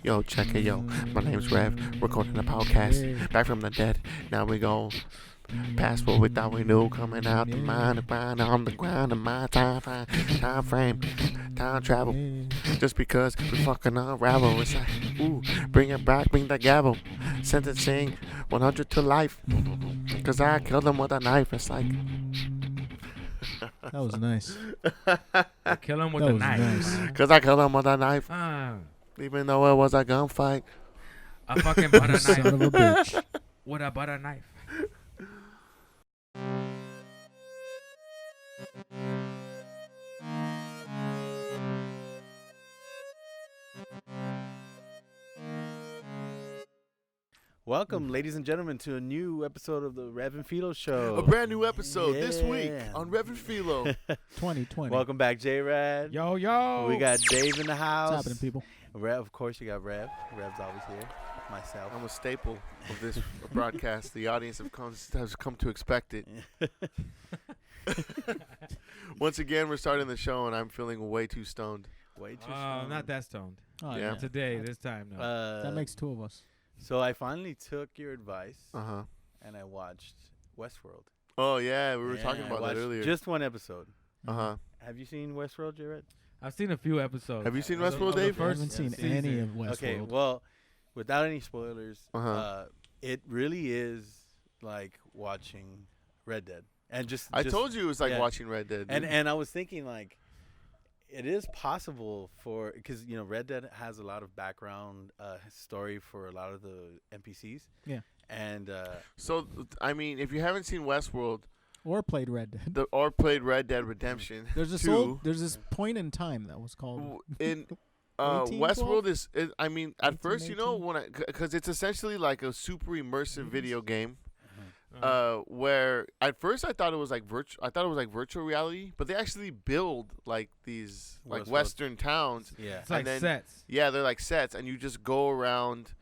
Yo, check it, yo. My name's Rev. Recording a podcast. Back from the dead. Now we go past what we thought we knew. Coming out the mind, the grind, on the ground of my time frame, time travel. Just because we fucking unravel. It's like, ooh, bring it back, bring that gavel. Sentencing 100 to life. Cause I killed him with a knife. It's like. That was nice. Kill him with That a was knife. nice. Cause I killed him with a knife. Ah, Even though it was a gunfight. a fucking butter Son of knife. a bitch. With a butter knife. Welcome, ladies and gentlemen, to a new episode of the Rev and Filo Show. A brand new episode this week Yeah. on Rev and Philo. 2020. Welcome back, Jrat. Yo, yo. We got Dave in the What's house. happening, people? Rev, of course, you got Rev. Rev's always here. Myself. I'm a staple of this broadcast. The audience has come to expect it. Once again, we're starting the show, and I'm feeling way too stoned. Way too I'm not that stoned. Oh, Yeah. Today, this time, no. That makes two of us. So I finally took your advice, Uh-huh. and I watched Westworld. Oh, yeah, we were talking I about that watched earlier. Just one episode. Uh-huh. Have you seen Westworld, Jrat? I've seen a few episodes. Have you seen Of the- Westworld, of the Dave? I first haven't seen season. any of Westworld. Okay, well, without any spoilers, Uh-huh. It really is like watching Red Dead. And I told you it was like yeah. watching Red Dead. dude. And I was thinking, like, it is possible for, because, you know, Red Dead has a lot of background story for a lot of the NPCs. Yeah. And So, I mean, if you haven't seen Westworld Or played Red Dead. or played Red Dead Redemption, There's this 2, there's this point in time that was called. in 18, Westworld 12? is I mean, at 18, first, you know, because it's essentially like a super immersive video game. Where at first I thought it was like virtual reality, but they actually build like these like Westworld. Western towns. yeah. It's like and then- sets. Yeah, they're like sets, and you just go around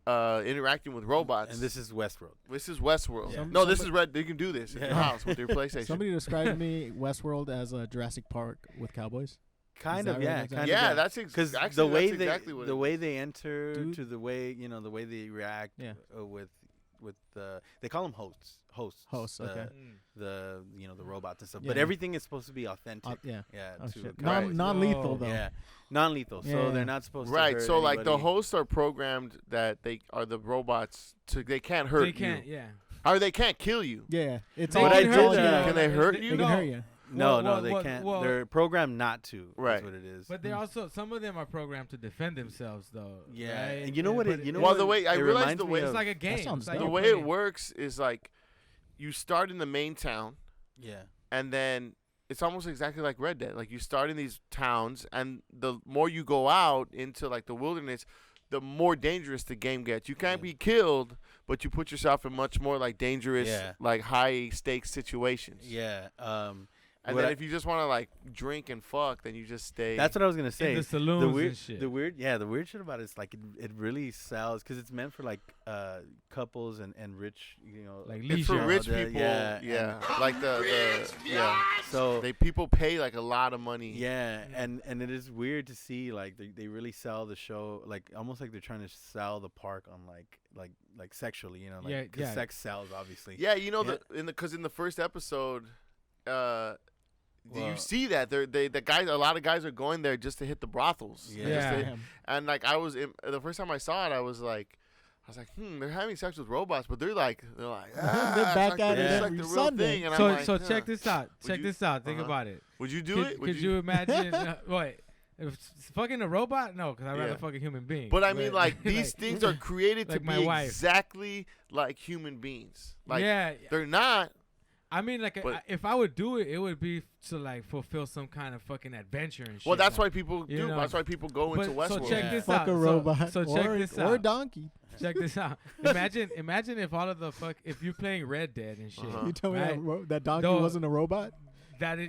interacting with robots. And this is Westworld. This is Westworld. Yeah. No, this is Red. You can do this in your Yeah. house with your PlayStation. Somebody described to me Westworld as a Jurassic Park with cowboys. Kind that of, right, yeah. exactly? Kind yeah, of, that's because actually the way that's they exactly what the it way is. they enter Dude. to the way, you know, the way they react Yeah. with they call them hosts Hosts, okay. the you know, the robots and stuff, Yeah. but everything is supposed to be authentic. Yeah. Yeah, Oh, to shit. a Right. character. Non-lethal, Oh. though. Yeah, non-lethal. So Yeah. they're not supposed to Right. hurt So like the anybody. hosts are programmed that they are the robots to they can't hurt They can't, you. yeah. Or they can't kill you. Yeah. It's They all What I can did, hurt you. Can they hurt you? They can hurt you. No, Well, no, well, they well, can't. well- They're programmed not to. Right. Is what it is. But they also, some of them are programmed to defend themselves, though. Yeah, right? and you know what but it- you know Well, what the way I it realized reminds the me way It's of- like a game. sounds It's like dope. the you're way it playing. works is like you start in the main town. Yeah. And then it's almost exactly like Red Dead. Like you start in these towns, and the more you go out into like the wilderness, the more dangerous the game gets. You can't Yeah. be killed, but you put yourself in much more like dangerous, Yeah. like high stakes situations. Yeah. And What then I- if you just want to like drink and fuck, then you just stay. That's what I was gonna say. In the saloons the weird, and shit. the weird shit about it is like it really sells because it's meant for like couples and rich, you know, Like it's for leisure. rich the- people. yeah, Yeah, and- like the yeah. So People pay like a lot of money. yeah, and it is weird to see like they really sell the show like almost like they're trying to sell the park on like sexually, you know, like Yeah, 'cause yeah. sex sells obviously. Yeah, you know Yeah. because in the first episode, you Well- see that a lot of guys are going there just to hit the brothels. Yeah. Just to- Yeah. and like the first time I saw it, I was like, they're having sex with robots, but they're like, They're it's back like at the- it it's like every the real Sunday. thing. And So, I'm like, so huh. check this out. Would Check you- this out. Think uh-huh. about it. Would you do could, it? Could you imagine? Wait, if fucking a robot? No, because I'd rather Yeah. fuck a human being. But I mean, like these things are created to like my be wife. exactly like human beings. Like yeah, they're not. I mean, like, but- if I would do it, it would be to like fulfill some kind of fucking adventure and shit. Well, that's like, why people you do. know. That's why people go But- into so Westworld. check Yeah. this Fuck out. a robot. So check or, this or a out. donkey. Check this out. Imagine if all of the if you're playing Red Dead and shit. Uh-huh. You tell me right? that donkey No. wasn't a robot?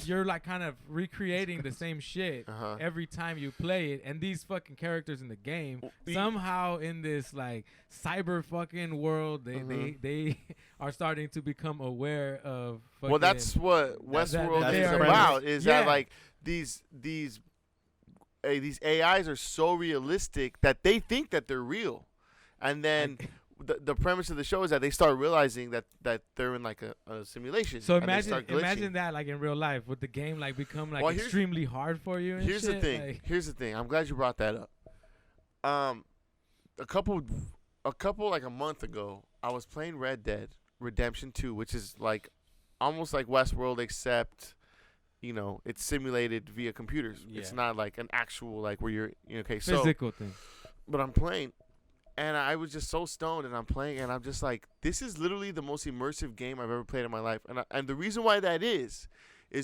You're like kind of recreating the same shit Uh-huh. every time you play it, and these fucking characters in the game Be- somehow in this like cyber fucking world, they are starting to become aware of. Fucking, Well, that's what Westworld that is they are- about. Is that Yeah. like these these AIs are so realistic that they think that they're real, and then the premise of the show is that they start realizing that they're in like a simulation. So and they start glitching. imagine that like in real life, would the game like become like Well, extremely hard for you? And Here's the shit? thing. Like, Here's the thing. I'm glad you brought that up. A couple like a month ago, I was playing Red Dead Redemption 2, which is like almost like Westworld, except it's simulated via computers. Yeah. It's not like an actual like where you're physical thing. But I'm playing, and I was just so stoned, and I'm playing, and I'm just like, this is literally the most immersive game I've ever played in my life, and the reason why that is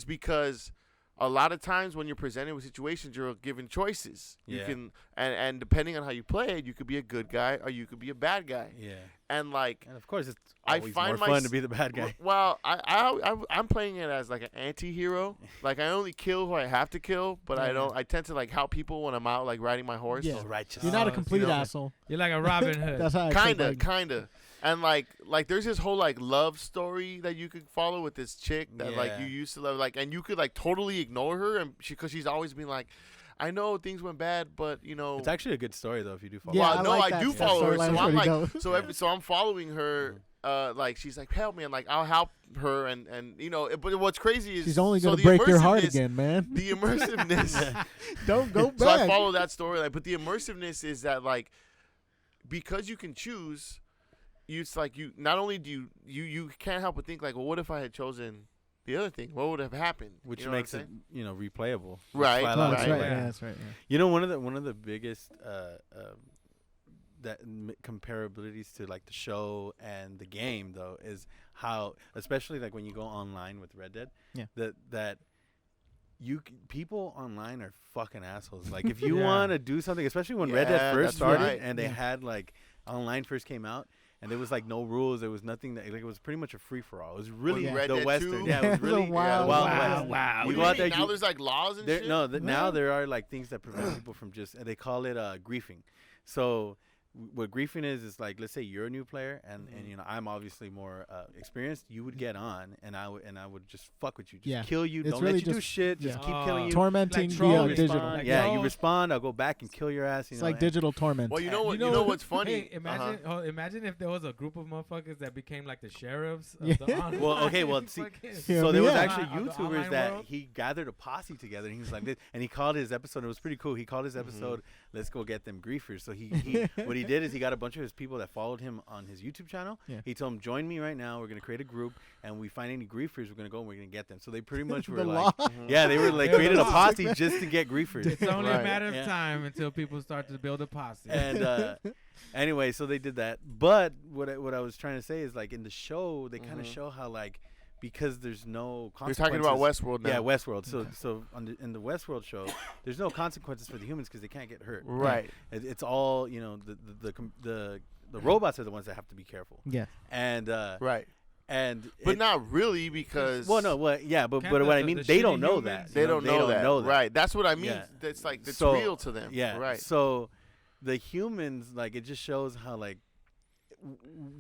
because a lot of times when you're presented with situations, you're given choices. You can, and depending on how you play it, you could be a good guy or you could be a bad guy. Yeah. And like, And of course, it's I always find more fun to be the bad guy. Well, I'm playing it as like an anti-hero. Like I only kill who I have to kill, but I don't. I tend to like help people when I'm out like riding my horse. Yeah. Oh, righteous. You're not a Oh, complete so asshole. You're like a Robin Hood. That's how I Kinda. And like there's this whole like love story that you could follow with this chick that like you used to love, like, and you could like totally ignore her, and because she's always been like, I know things went bad, but It's actually a good story though if you do follow. Yeah, well, I no, like I that. do That follow her, so storyline's I'm pretty like, dope. so I'm following her. Like she's like, help me, and like I'll help her, and but what's crazy is She's only so gonna the break your heart immersiveness- again, man. The immersiveness. Don't go So I back. follow that story, but the immersiveness is that like because you can choose, it's like you not only do you can't help but think like, well, what if I had chosen the other thing? What would have happened? Which You know what makes I'm it saying? replayable. Right. Flat Oh, out. that's right. Yeah. Yeah, that's right. One of the biggest comparabilities to like the show and the game though is how, especially like when you go online with Red Dead, that people online are fucking assholes. Like if you want to do something, especially when Red Dead first that's started right. and they had like online first came out. And there was like no rules. There was nothing that like it was pretty much a free for all. It was really Red the Dead Western. 2? Yeah, it was It was a really wild, West. wow. What You do go out mean? there. Now there's like laws and There, shit. no, now there are like things that prevent people from just. And they call it griefing. So what griefing is like, let's say you're a new player and I'm obviously more experienced. You would get on and I would just fuck with you, just kill you. It's Don't really let you do just- shit. Just keep killing you. Tormenting Like via trolling. digital. Respond. Like Yeah, you trolls. respond. I'll go back and kill your ass. It's like digital torment. Well, you know You what's funny? Hey, imagine, imagine if there was a group of motherfuckers that became like the sheriffs of Yeah. the online. Well, okay, well, see, fucking- Yeah, so there was yeah. actually Of the YouTubers online that world? he gathered a posse together, and he was like this, and he called his episode. It was pretty cool. He called his episode "Let's Go Get Them Griefers." So he what he did is he got a bunch of his people that followed him on his YouTube channel. Yeah. He told them, "Join me right now. We're gonna create a group, and we find any griefers, we're gonna go and we're gonna get them." So they pretty much were The like, law. yeah, they were like They're created the a law. posse just to get griefers. It's only Right. a matter of Yeah. time until people start to build a posse. And anyway, so they did that. But what I was trying to say is like in the show, they kind of show how like because there's no You're consequences. talking about Westworld now. Yeah, Westworld. So in the Westworld show, there's no consequences for the humans because they can't get hurt. Right. It's all the robots are the ones that have to be careful. Yeah. And Right. and But not really because. well, no, well, yeah, but Can't what I the mean, shitty they don't know humans- that. They You don't know that. Right. That's what I mean. Yeah. That's like it's So, real to them. Yeah. Right. So the humans, like, it just shows how like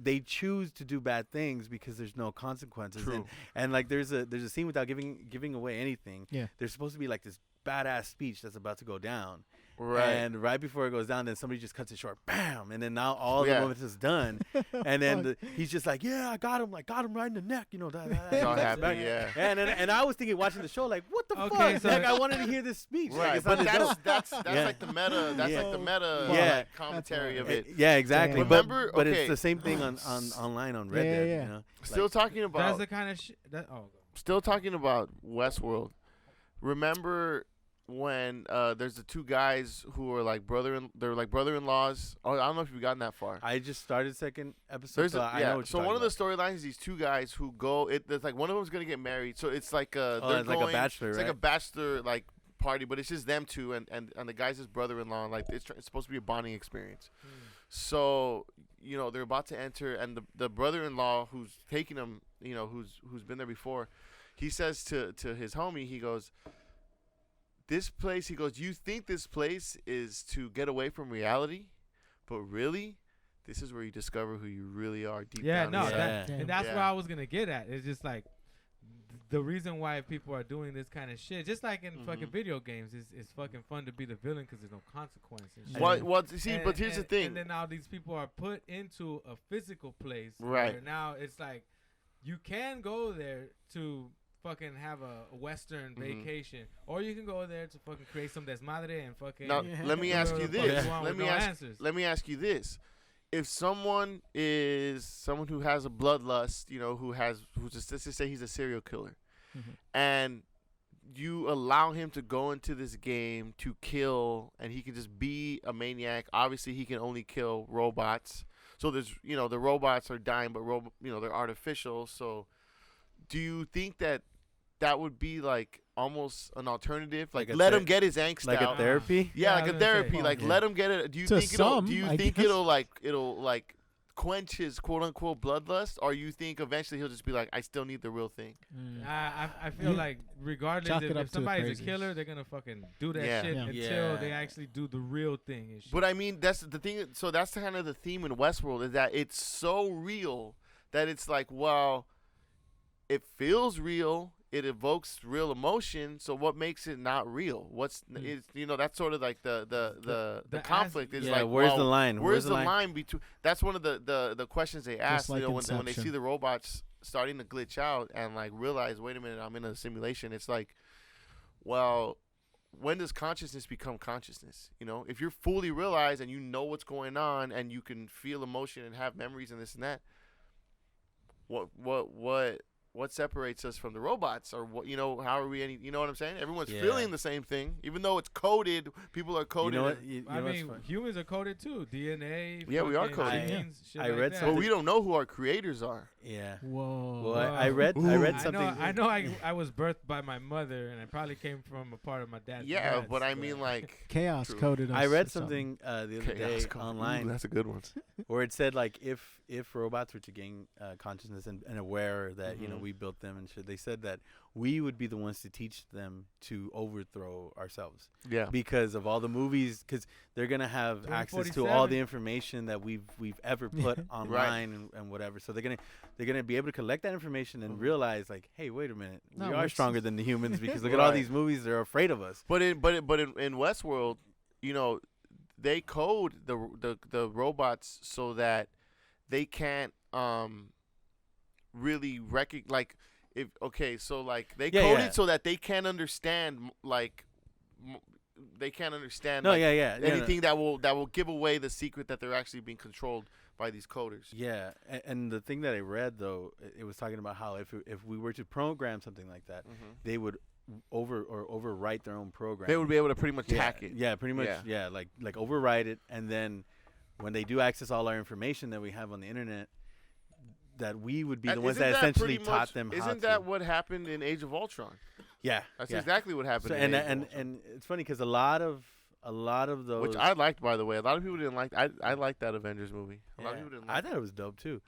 they choose to do bad things because there's no consequences. True. And like there's a scene without giving away anything. Yeah. There's supposed to be like this badass speech that's about to go down. Right. And right before it goes down, then somebody just cuts it short, bam, and then now all Yeah. the moments is done, and then he's just like, yeah, I got him right in the neck, you know. He's all happy, yeah. And I was thinking watching the show like, what the Okay, fuck? so- Like I wanted to hear this speech. Like, Right, it's but not a joke. that's Yeah. like the meta. That's Yeah. like the meta Yeah. like, commentary of it. Yeah, exactly. Yeah. But Remember- but okay. it's the same thing on online on Red Yeah, Dead. yeah. You know? Still Like, talking That's about. the kind of shit. Go. Still talking about Westworld. Remember when there's the two guys who are like they're like brother-in-laws. Oh, I don't know if you've gotten that far. I just started second episode. There's so a, I yeah. know what So you're one of the talking storylines is these two guys who go. It's like one of them's gonna get married. So it's like they're it's like a going- bachelor, It's right? like a bachelor like party, but it's just them two and the guy's his brother-in-law. Like it's supposed to be a bonding experience. So they're about to enter, and the brother-in-law who's taking him, who's been there before, he says to his homie, he goes, "This place," he goes, "you think this place is to get away from reality, but really, this is where you discover who you really are deep Yeah, down no, inside." that, Yeah. and that's Yeah. where I was gonna get at. It's just like the reason why people are doing this kind of shit, just like in fucking video games, it's fucking fun to be the villain because there's no consequences. But here's the thing. And then now these people are put into a physical place. Right. Where now it's like you can go there to fucking have a Western vacation, or you can go there to fucking create some desmadre and fucking. Now, let me ask you this. Let me ask you this. If someone is someone who has a bloodlust, who's just, let's just say he's a serial killer, and you allow him to go into this game to kill, and he can just be a maniac. Obviously, he can only kill robots. So there's, the robots are dying, but they're artificial. So, do you think that would be like almost an alternative? Like let him get his angst out. Like a therapy? Yeah, like a therapy. Let him get it. Do you think it'll quench his quote unquote bloodlust, or you think eventually he'll just be like, I still need the real thing? I feel like regardless if somebody's a killer, they're gonna fucking do that shit until they actually do the real thing and shit. But I mean, that's the thing. So that's kind of the theme in Westworld, is that it's so real that it's like, well, it feels real. It evokes real emotion. So what makes it not real? That's sort of like the conflict. Is like, where's the line? Where's the line between? That's one of the questions they ask. Like when they see the robots starting to glitch out and like realize, wait a minute, I'm in a simulation. It's like, well, when does consciousness become consciousness? If you're fully realized and you know what's going on and you can feel emotion and have memories and this and that, what separates us from the robots, or what, how are we any, you know what I'm saying? Everyone's feeling the same thing, even though it's coded. People are coded. I mean, humans are coded too. DNA. Yeah, we are coded. I read something. But we don't know who our creators are. Yeah. Whoa. Well, I read something. I know I was birthed by my mother, and I probably came from a part of my dad's. Yeah, but I mean, like chaos coded us. I read something the other day online. Ooh, that's a good one. Where it said, like, if robots were to gain consciousness and aware that we built them and shit, they said that we would be the ones to teach them to overthrow ourselves. Yeah. Because of all the movies, because they're gonna have access to all the information that we've ever put online and whatever. So they're gonna be able to collect that information and realize, like, hey, wait a minute, we are stronger than the humans because look at all these movies, they're afraid of us. But in Westworld, they code the robots so that they can't really they code it so that they can't understand anything that will give away the secret that they're actually being controlled by these coders. Yeah, and the thing that I read, though, it was talking about how if we were to program something like that, they would overwrite their own program. They would be able to pretty much hack it. Yeah, pretty much. Yeah, like overwrite it, and then when they do access all our information that we have on the internet, that we would be the ones that essentially taught them how to. Isn't that what happened in Age of Ultron? Yeah, that's exactly what happened. So, and it's funny because a lot of those, which I liked, by the way. A lot of people didn't like. I liked that Avengers movie. A lot of people didn't like. I thought it was dope too.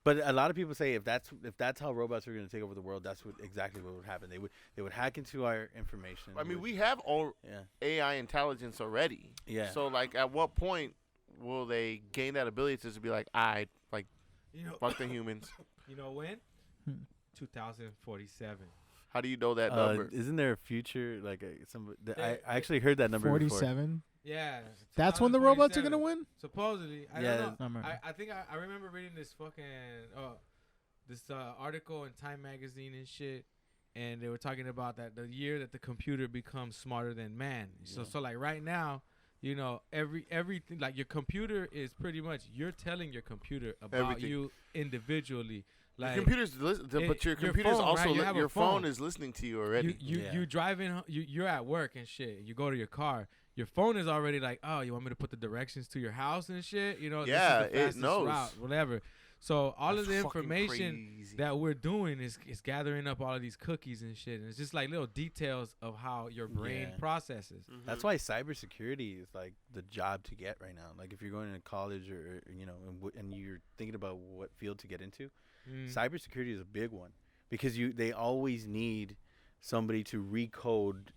But a lot of people say if that's how robots are going to take over the world, that's exactly what would happen. They would hack into our information. I mean, we have all AI intelligence already. Yeah. So like, at what point will they gain that ability to just be like, fuck the humans? You know when? 2047. How do you know that number? Isn't there a future I actually heard that number 47. Yeah. That's when the robots are gonna win. Supposedly, I don't know. I think I remember reading this fucking this article in Time magazine and shit, and they were talking about that the year that the computer becomes smarter than man. So like right now, everything, like your computer is pretty much, you're telling your computer about you individually. Like your computer's but your computer's phone, also your phone is listening to you already. You driving, you're at work and shit. You go to your car. Your phone is already like, oh, you want me to put the directions to your house and shit? Yeah, this is the fastest it knows. Route, whatever. So all of the information that we're doing is gathering up all of these cookies and shit. And it's just like little details of how your brain processes. Mm-hmm. That's why cybersecurity is like the job to get right now. Like if you're going to college or and you're thinking about what field to get into, cybersecurity is a big one because they always need somebody to recode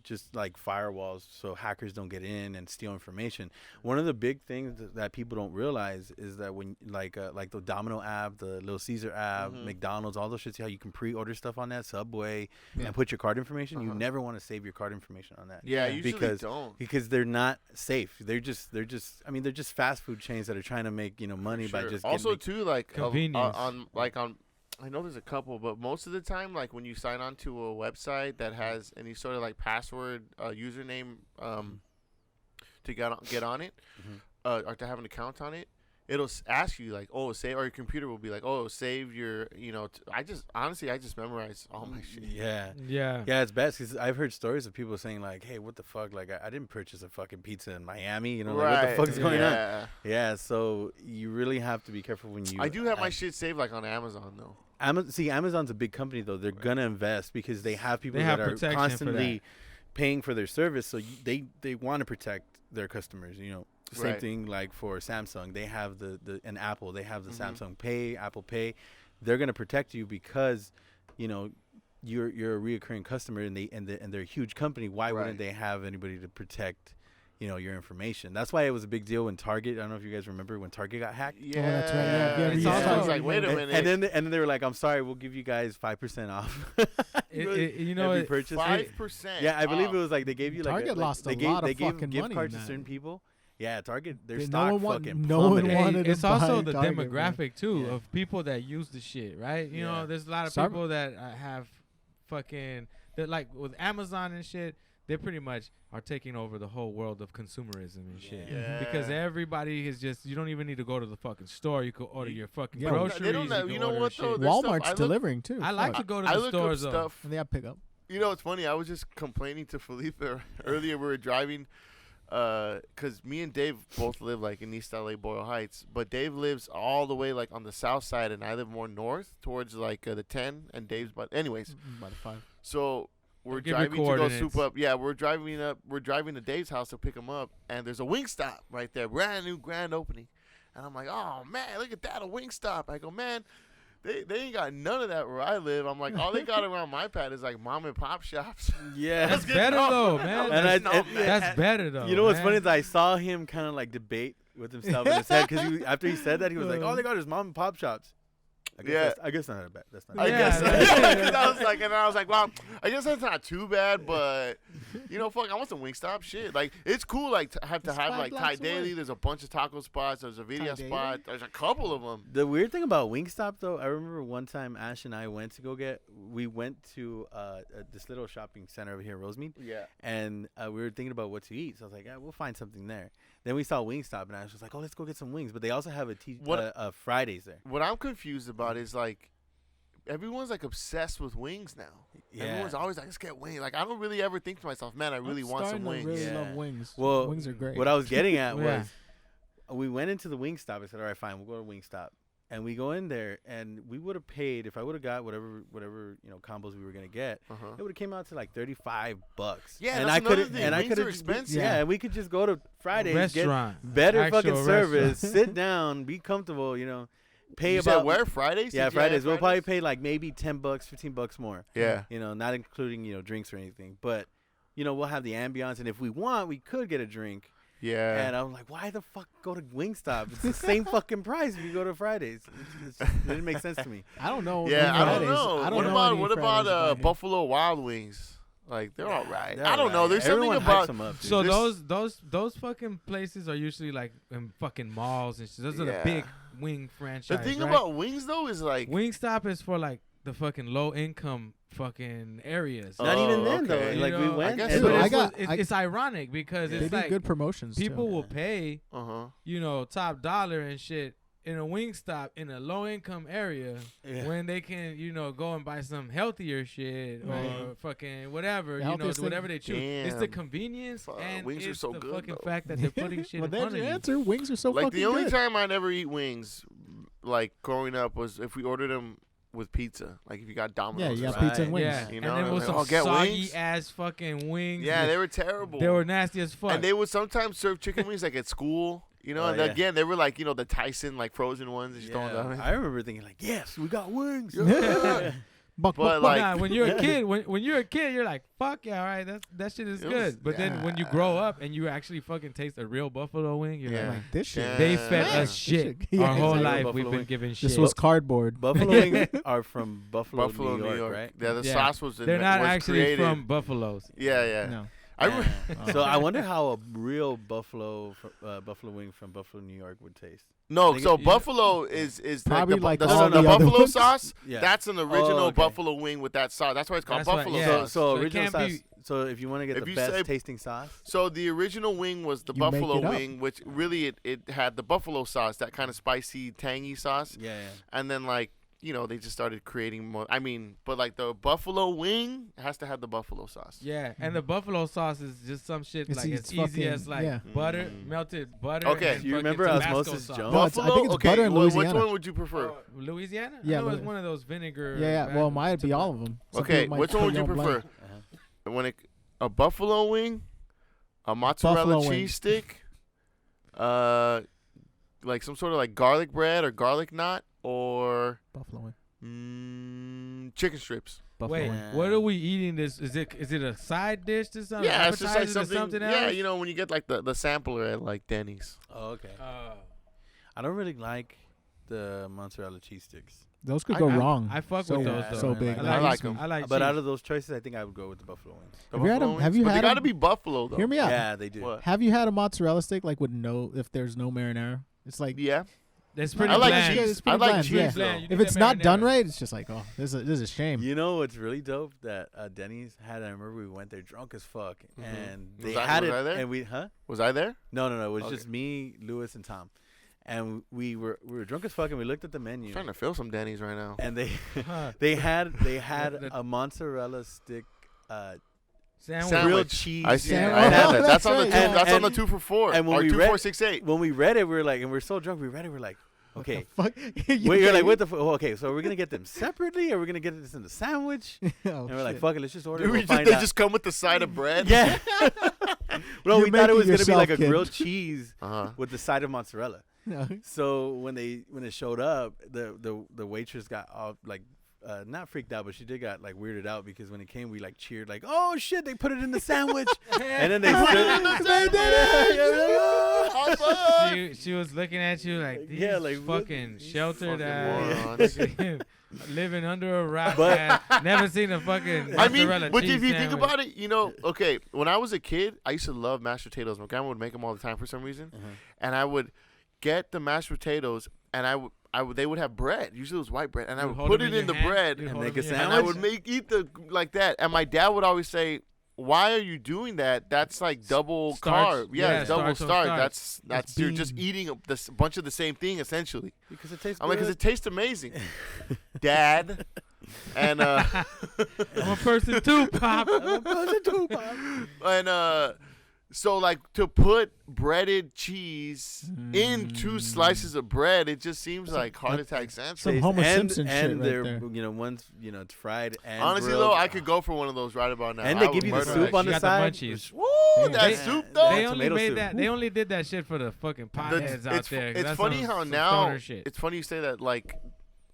just like firewalls so hackers don't get in and steal information. One of the big things that people don't realize is that when like the Domino app, the Little Caesar app, McDonald's, all those shit, see how you can pre-order stuff on that, Subway, and put your card information. You never want to save your card information on that. Yeah, usually don't. Because they're not safe. They're just fast food chains that are trying to make money by just also too like convenience. on I know there's a couple, but most of the time, like when you sign on to a website that has any sort of like password, username, to get on it, or to have an account on it, it'll ask you like, oh, save, or your computer will be like, oh, save your, I just memorize all my shit. Yeah, it's best because I've heard stories of people saying like, hey, what the fuck? Like, I didn't purchase a fucking pizza in Miami. Like, what the fuck is going on? Yeah, so you really have to be careful when you. I do have my shit saved like on Amazon though. Amazon's a big company though. They're gonna invest because they have people that are constantly paying for their service, so they want to protect their customers. Same thing like for Samsung, they have and Apple, they have the Samsung Pay, Apple Pay. They're gonna protect you because, you're a reoccurring customer and they're a huge company. Why wouldn't they have anybody to protect, your information? That's why it was a big deal when Target. I don't know if you guys remember when Target got hacked. Yeah, that's right. Yeah. I was like, wait a minute. And then they were like, I'm sorry, we'll give you guys 5% off. Every purchase. 5%. Yeah, I believe it was like they gave you like Target lost a lot of fucking money. They gave gift cards to certain people. Yeah, Target, their no stock one fucking plummeted. It's also the Target, demographic too of people that use the shit, right? You know, there's a lot of people that have fucking that like with Amazon and shit. They pretty much are taking over the whole world of consumerism and shit. Yeah. Because everybody is just, you don't even need to go to the fucking store. You could order your fucking groceries. They don't know, you know what though? Walmart's delivering too. I like to go to the stores though. And they have pickup. You know, it's funny. I was just complaining to Felipe earlier. We were driving, because me and Dave both live like in East LA, Boyle Heights. But Dave lives all the way like on the south side, and I live more north towards like the 10. And Dave's anyways. By the 5. So we're driving to go soup up. Yeah, we're driving to Dave's house to pick him up, and there's a Wingstop right there, brand new grand opening. And I'm like, oh man, look at that, a Wingstop. I go, man, they ain't got none of that where I live. I'm like, all they got around my pad is like mom and pop shops. Yeah, that's better though, man. That's better though. You know what's funny is I saw him kind of like debate with himself in his head because after he said that he was like, all they got is mom and pop shops. I guess not that bad. That's not. I guess. I was like, well, I guess that's not too bad, but fuck, I want some Wingstop shit. Like, it's cool. Like, to have like Thai Daily. There's a bunch of taco spots. There's a video spot. There's a couple of them. The weird thing about Wingstop though, I remember one time Ash and I went to this little shopping center over here in Rosemead. Yeah. And we were thinking about what to eat, so I was like, we'll find something there. Then we saw Wingstop, and I was like, oh, let's go get some wings. But they also have a Fridays there. What I'm confused about is, like, everyone's, like, obsessed with wings now. Yeah. Everyone's always like, let's get wings. Like, I don't really ever think to myself, man, I really want some wings. I really love wings. Well, wings are great. What I was getting at was we went into the Wingstop. I said, all right, fine, we'll go to Wingstop. And we go in there, and we would have paid, if I would have got whatever combos we were gonna get, it would have came out to like $35. Yeah, and that's another thing. Wings are expensive. Yeah, and we could just go to Fridays, restaurant, get better fucking service, sit down, be comfortable, pay about where Fridays. Yeah, Fridays. We'll probably pay like maybe $10, $15 more. Yeah, not including drinks or anything, but we'll have the ambiance, and if we want, we could get a drink. Yeah. And I'm like, why the fuck go to Wingstop? It's the same fucking price if you go to Fridays. It didn't make sense to me. I don't know. Yeah, I don't know. What about Buffalo Wild Wings? Like, they're all right. I don't know. There's Everyone something about them up, so those fucking places are usually like in fucking malls and shit. Those are the big wing franchises. The thing about wings though is like Wingstop is for like the fucking low income fucking areas. Not even then though. Like we went. It's ironic because it's like good promotions. People will pay, top dollar and shit in a Wingstop in a low income area when they can, go and buy some healthier shit or fucking whatever, whatever they choose. Damn. It's the convenience and wings it's are so the good, fucking though. fact that they're putting shit in front of you. Answer. Wings are so like fucking the only good. time I never eat wings, like growing up, was if we ordered them with pizza. Like if you got Domino's. Yeah, you got pizza and wings. Yeah. You know, and there was some soggy ass fucking wings. Yeah, they were terrible. They were nasty as fuck. And they would sometimes serve chicken wings like at school. And again, they were like, the Tyson, like frozen ones. That you throw them. I remember thinking like, yes, we got wings. Yeah. Buck, But buck, like, Nah, when you're a kid, when you're a kid, you're like, fuck yeah, all right, that shit is It good. was- But then when you grow up and you actually fucking taste a real buffalo wing, you're Yeah. like this shit. Yeah. they fed Yeah. us shit Yeah, our whole exactly. life. Buffalo We've been wing. given shit. This was cardboard. Buffalo wings are from Buffalo, Buffalo, New York, right? Yeah, the Yeah. sauce was. They're not was actually created. from buffaloes. Yeah, yeah. No. I Yeah. re- So I wonder how a real buffalo wing from Buffalo, New York would taste. no, Think so it- buffalo is Probably the, like the, all the the other buffalo ones. sauce. Yeah. That's an original okay. buffalo wing with that sauce. That's why it's called That's why- buffalo yeah. sauce. So So it original can't sauce. be- So if you want to get If the you best say- tasting sauce, So the original wing was the You make buffalo it up. wing, which really it had the buffalo sauce, that kind of spicy, tangy sauce, yeah. and then like they just started creating more. I mean, but like the buffalo wing has to have the buffalo sauce. Yeah, and the buffalo sauce is just some shit It's like easy- as it's easy fucking- as like yeah. butter, Mm. melted butter. Okay. and Do you fucking remember Tabasco Osmosis sauce. Jones? No, it's- I Buffalo. think it's Okay, butter in which Louisiana. one would you prefer? Louisiana? Yeah, I know it's Louis- one of those vinegar. Yeah, well, mine would be all of them. Some Okay, people might which one put would you your own blend. prefer? When a buffalo wing, a mozzarella Buffalo wing. cheese stick, like some sort of like garlic bread or garlic knot, or Buffalo wing. chicken strips. Buffalo Wait, wing. what are we eating? Is it a side dish to something? Yeah, it's just like Appetizer to something. else? Yeah, when you get like the sampler at like Denny's. Oh, okay. Oh. I don't really like the mozzarella cheese sticks. Those could I- go I- wrong. I fuck so, with those though. So man. big. I like 'em. I like. But cheese. out of those choices, I think I would go with the buffalo wings. The Have you had buffalo 'em- wings? have you But had they 'em? gotta be buffalo though. Hear me out. Yeah, they do. What? Have you had a mozzarella stick like with if there's no marinara? It's like Yeah, That's pretty I like bland. cheese. It's pretty I like bland, cheese. yeah. though. Bland. You if need it's that not done marinara. right, it's just like, oh, this is a shame. You know what's really dope that Denny's had? I remember we went there drunk as fuck, Mhm. and Was they I- had was it, I there? and we was I there? No, it was Okay. just me, Lewis, and Tom, and we were drunk as fuck, and we looked at the I'm menu, trying to fill some Denny's right now. and they Huh. they had The- a mozzarella stick, Sandwich. grilled cheese. I see. Yeah. I had Oh, that. That's on the that's two. right. That's on And- the 2 for $4. and when or we 2 read- 4 6 8. When we read it, we were like, and we're so drunk, we read it, we're like, okay. Fuck. You're like, what the? Okay, so are we gonna get them separately, or are we gonna get this in the sandwich? Oh, And we're like, shit. fuck it, let's just order. Dude, We'll find they out. just come with the side of bread. Yeah. No, You're we thought it was making gonna be like a yourself, grilled kid. cheese Uh-huh. with the side of mozzarella. No. So when it showed up, the waitress got all like not freaked out, but she did got like weirded out because when it came, we like cheered like, oh shit, they put it in the sandwich, and then they stood. She was looking at you like these Yeah, like, what- fucking these sheltered fucking morons. living under a rock. But- man. Never seen a fucking I mean, mozzarella but cheese if you think sandwich. about it, okay, when I was a kid, I used to love mashed potatoes. My grandma would make them all the time for some reason, and I would get the mashed potatoes, and they would have bread. Usually it was white bread, and I You'd would hold put them it in the your hand, bread, you'd and hold make them a in your and hand. I would eat the like that. And my dad would always say, "Why are you doing that? That's like double Starch. carb. Yeah, it's double starch on starch. starch. That's you're just bean. eating a bunch of the same thing essentially." because it tastes I'm like, good. because it tastes amazing, Dad. And I'm a person too, Pop. and so like to put breaded cheese in 2 slices of bread, it just seems like heart attack Some central. Homer and, Simpson and shit right they're there. one's it's fried and Honestly grilled. though, I could go for one of those right about now. And I they would give you the murder soup that on She the got the side. munchies. Woo, Yeah, that they- soup they though. They only tomato made soup. that. They only did that shit for the fucking potheads out there. 'cause It's that's funny some- how some now stoner shit. it's funny you say that like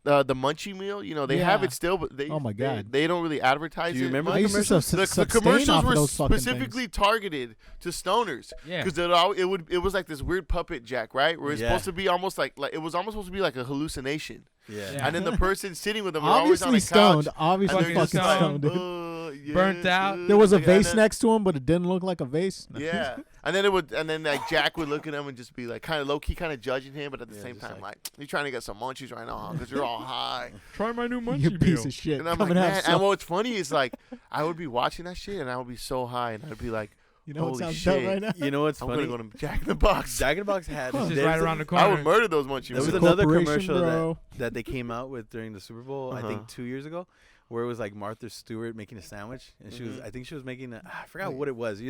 the munchie meal. They have Yeah. it still, but they Oh my God. they don't really advertise Do you it. remember much. I used to the sustain commercials off of were those fucking specifically targeted to stoners Yeah. because it was like this weird puppet jack, right? Where it's Yeah. supposed to be almost like it was almost supposed to be like a hallucination, Yeah. and then the person sitting with them are always on Obviously a couch. stoned. Obviously and they're fucking just like, stoned, dude. yeah, Burnt out. There was a and vase then- next to him, but it didn't look like a vase. No. Yeah, and then like Jack would look at him and just be like kind of low key, kind of judging him, but at the Yeah, same just time like- like you're trying to get some munchies right now because you're all high. Try my new You munchie piece meal. of shit. And I'm Come like, and have man. some. And what's funny is like I would be watching that shit and I would be so high and I'd be like, You know what holy sounds shit. dope right now? You know what's I'm funny? gonna go to Jack in the Box. Jack in the Box had. It's just there's right a- around the corner. I would murder those munchies. There was It's a another corporation, commercial bro. that they came out with during the Super Bowl, I Uh-huh. think 2 years ago, where it was like Martha Stewart making a sandwich, and I think she was making I forgot what it was. I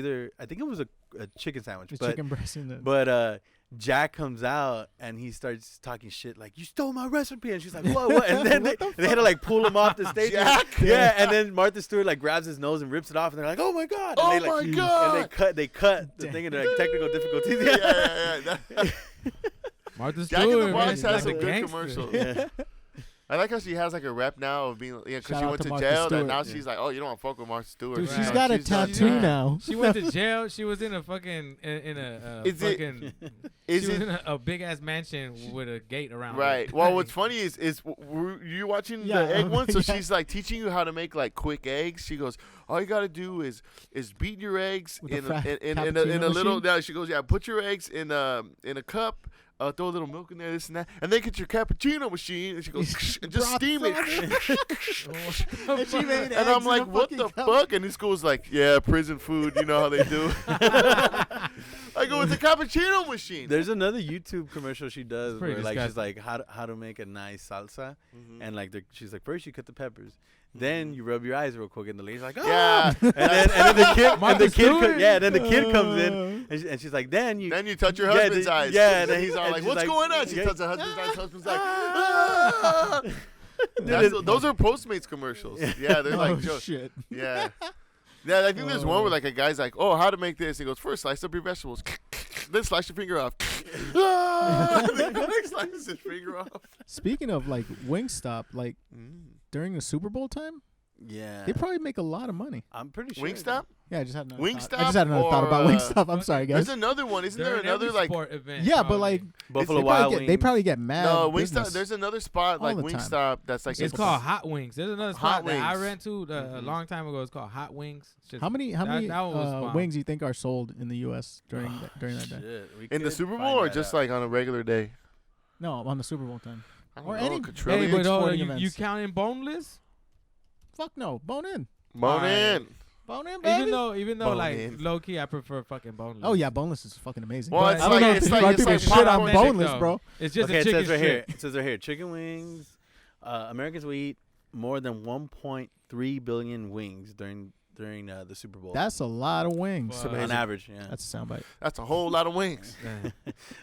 think it was a chicken sandwich, It's but chicken breast in the. but Jack comes out and he starts talking shit like, "You stole my recipe," and she's like, "What?" And then they had to like pull him off the stage. Jack? Yeah, and then Martha Stewart like grabs his nose and rips it off, and they're like, "Oh my god!" And Oh they, like, my God. And they cut the thing into like technical difficulties. yeah. Martha Jack in Stewart, the man, Box she's has like some a good gangster. commercials. Yeah. I like how she has like a rep now of being, because Shout she out went to to Martha jail. Stewart. And now she's like, oh, you don't want to fuck with Martha Stewart. Dude, Right. she's got a tattoo now. She went to jail. She was in a fucking she was in a big ass mansion with a gate around. Right. It. Well, what's funny is were you watching the egg one? So she's like teaching you how to make like quick eggs. She goes, all you gotta do is beat your eggs in a little. Now she goes, put your eggs in a cup. Throw a little milk in there, this and that, and then get your cappuccino machine. And she goes, and just steam it. And I'm like, what the fuck? And this goes like, yeah, prison food. You know how they do. I go, it's a cappuccino machine. There's another YouTube commercial she does where disgusting. like she's like how to make a nice salsa, and like she's like, first you cut the peppers. Then you rub your eyes real quick, and the lady's like, "Oh!" Yeah. and then the kid comes in, and she's like, then you touch your husband's eyes. Yeah, and then he's all like, "What's going on?" She touches her husband's eyes. Husband's like, "Ah!" Those are Postmates commercials. Yeah, they're like, shit. Yeah. Yeah, I think there's one where like a guy's like, "Oh, how to make this?" He goes, "First, slice up your vegetables, then slice your finger off." Then he slices his finger off. Speaking of like Wingstop, like during the Super Bowl time, they probably make a lot of money. I'm pretty sure. Wingstop? Yeah, I just had another Wingstop. thought. I just had another thought about Wingstop. I'm sorry, guys. There's another one. Isn't there another like? Event, Yeah, but like Buffalo Wild Wings. They probably get mad. No, Wingstop. business. There's another spot like Wingstop that's like it's called Hot Wings. There's another spot that I ran to a long time ago. It's called Hot Wings. How many wings do you think are sold in the U.S. during that day? In the Super Bowl or just like on a regular day? No, on the Super Bowl time. Or any sporting events. You counting boneless? Fuck no, bone in. Bone in. Bone in, baby. Even though Bone like in. low key, I prefer fucking boneless. Oh yeah, boneless is fucking amazing. Well, I don't know if people shit on boneless, bro. It's just okay, a chicken it says right strip. here. It says right here, chicken wings. Americans will eat more than 1.3 billion wings during the Super Bowl. That's a lot of wings. On average, yeah. That's a soundbite. That's a whole lot of wings.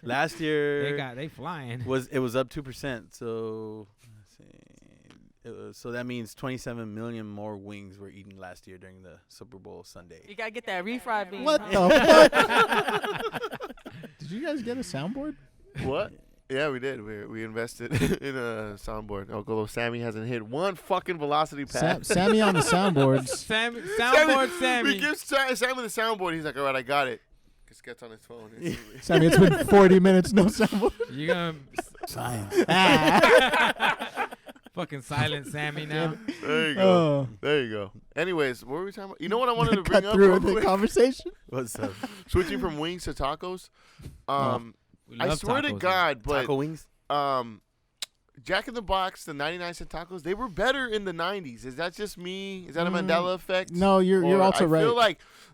Last year, they flying. It was up 2%. So let's see. So that means 27 million more wings were eaten last year during the Super Bowl Sunday. You gotta get that refried bean. What the fuck? Did you guys get a soundboard? What? Yeah, we did. We invested in a soundboard. Although Sammy hasn't hit one fucking velocity pad. Sammy on the soundboards. Sammy. We give Sammy the soundboard. He's like, all right, I got it. Just gets on his phone. Sammy, it's been 40 minutes, no soundboard. You gonna Science. fucking silent Sammy now. There you go. There you go. Anyways, what were we talking about? You know what I wanted to bring Cut up through real the quick? conversation. What's up? Switching from wings to tacos. We I love swear to tacos, God, but Taco wings? Jack in the Box, the 99-cent tacos, they were better in the 90s. Is that just me? Is that a Mandela effect? No, you're also right. I feel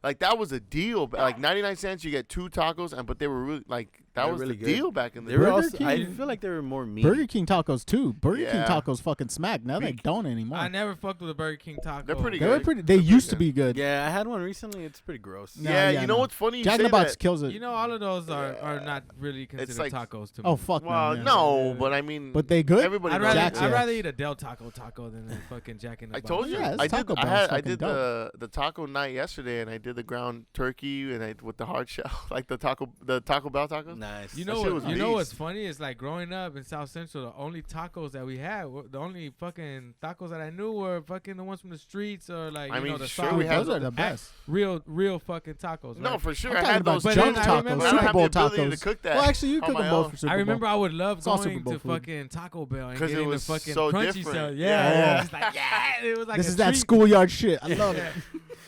like that was a deal. Like 99 cents, you get 2 tacos, but they were really like that was really the good. deal back in the They were day. also, I feel like they were more meaty. Burger King tacos too. Burger King Yeah. tacos fucking smack. Now they don't anymore. I never fucked with a Burger King taco. They're pretty They were good. pretty. They used to be good. Yeah, I had one recently. It's pretty gross. No, Yeah, yeah, you know no. what's funny? You Jack in say the Box that. kills it. You know, all of those are not really considered like- tacos to me. Oh fuck Well, no. no, but I mean, But they good? Everybody I'd knows rather, Jack's, I'd yeah. rather eat a Del Taco than a fucking Jack in the I Box. told you. Yeah, it's I did. Taco I Bell's had. I fucking did dope. the taco night yesterday, and I did the ground turkey and with the hard shell, like the Taco Bell tacos. Nice. You That know shit what? was You know what's beast. funny is like growing up in South Central, the only tacos that we had, the only fucking tacos that I knew were fucking the ones from the streets or like I you mean, know the sure, soft- we had Those are the best. real fucking tacos. No, right? for sure. I'm I talking had about those. But junk then I tacos, remember- I don't Super have Bowl the ability tacos. to cook that. Well, actually, you on cook my them both own. for Super I Bowl. remember I would love It's all going Super Bowl to food. fucking Taco Bell and 'Cause it getting was the fucking so crunchy different. stuff. Yeah, Yeah, yeah. Just like, yeah, it was like This a is that treat. schoolyard shit. I love it.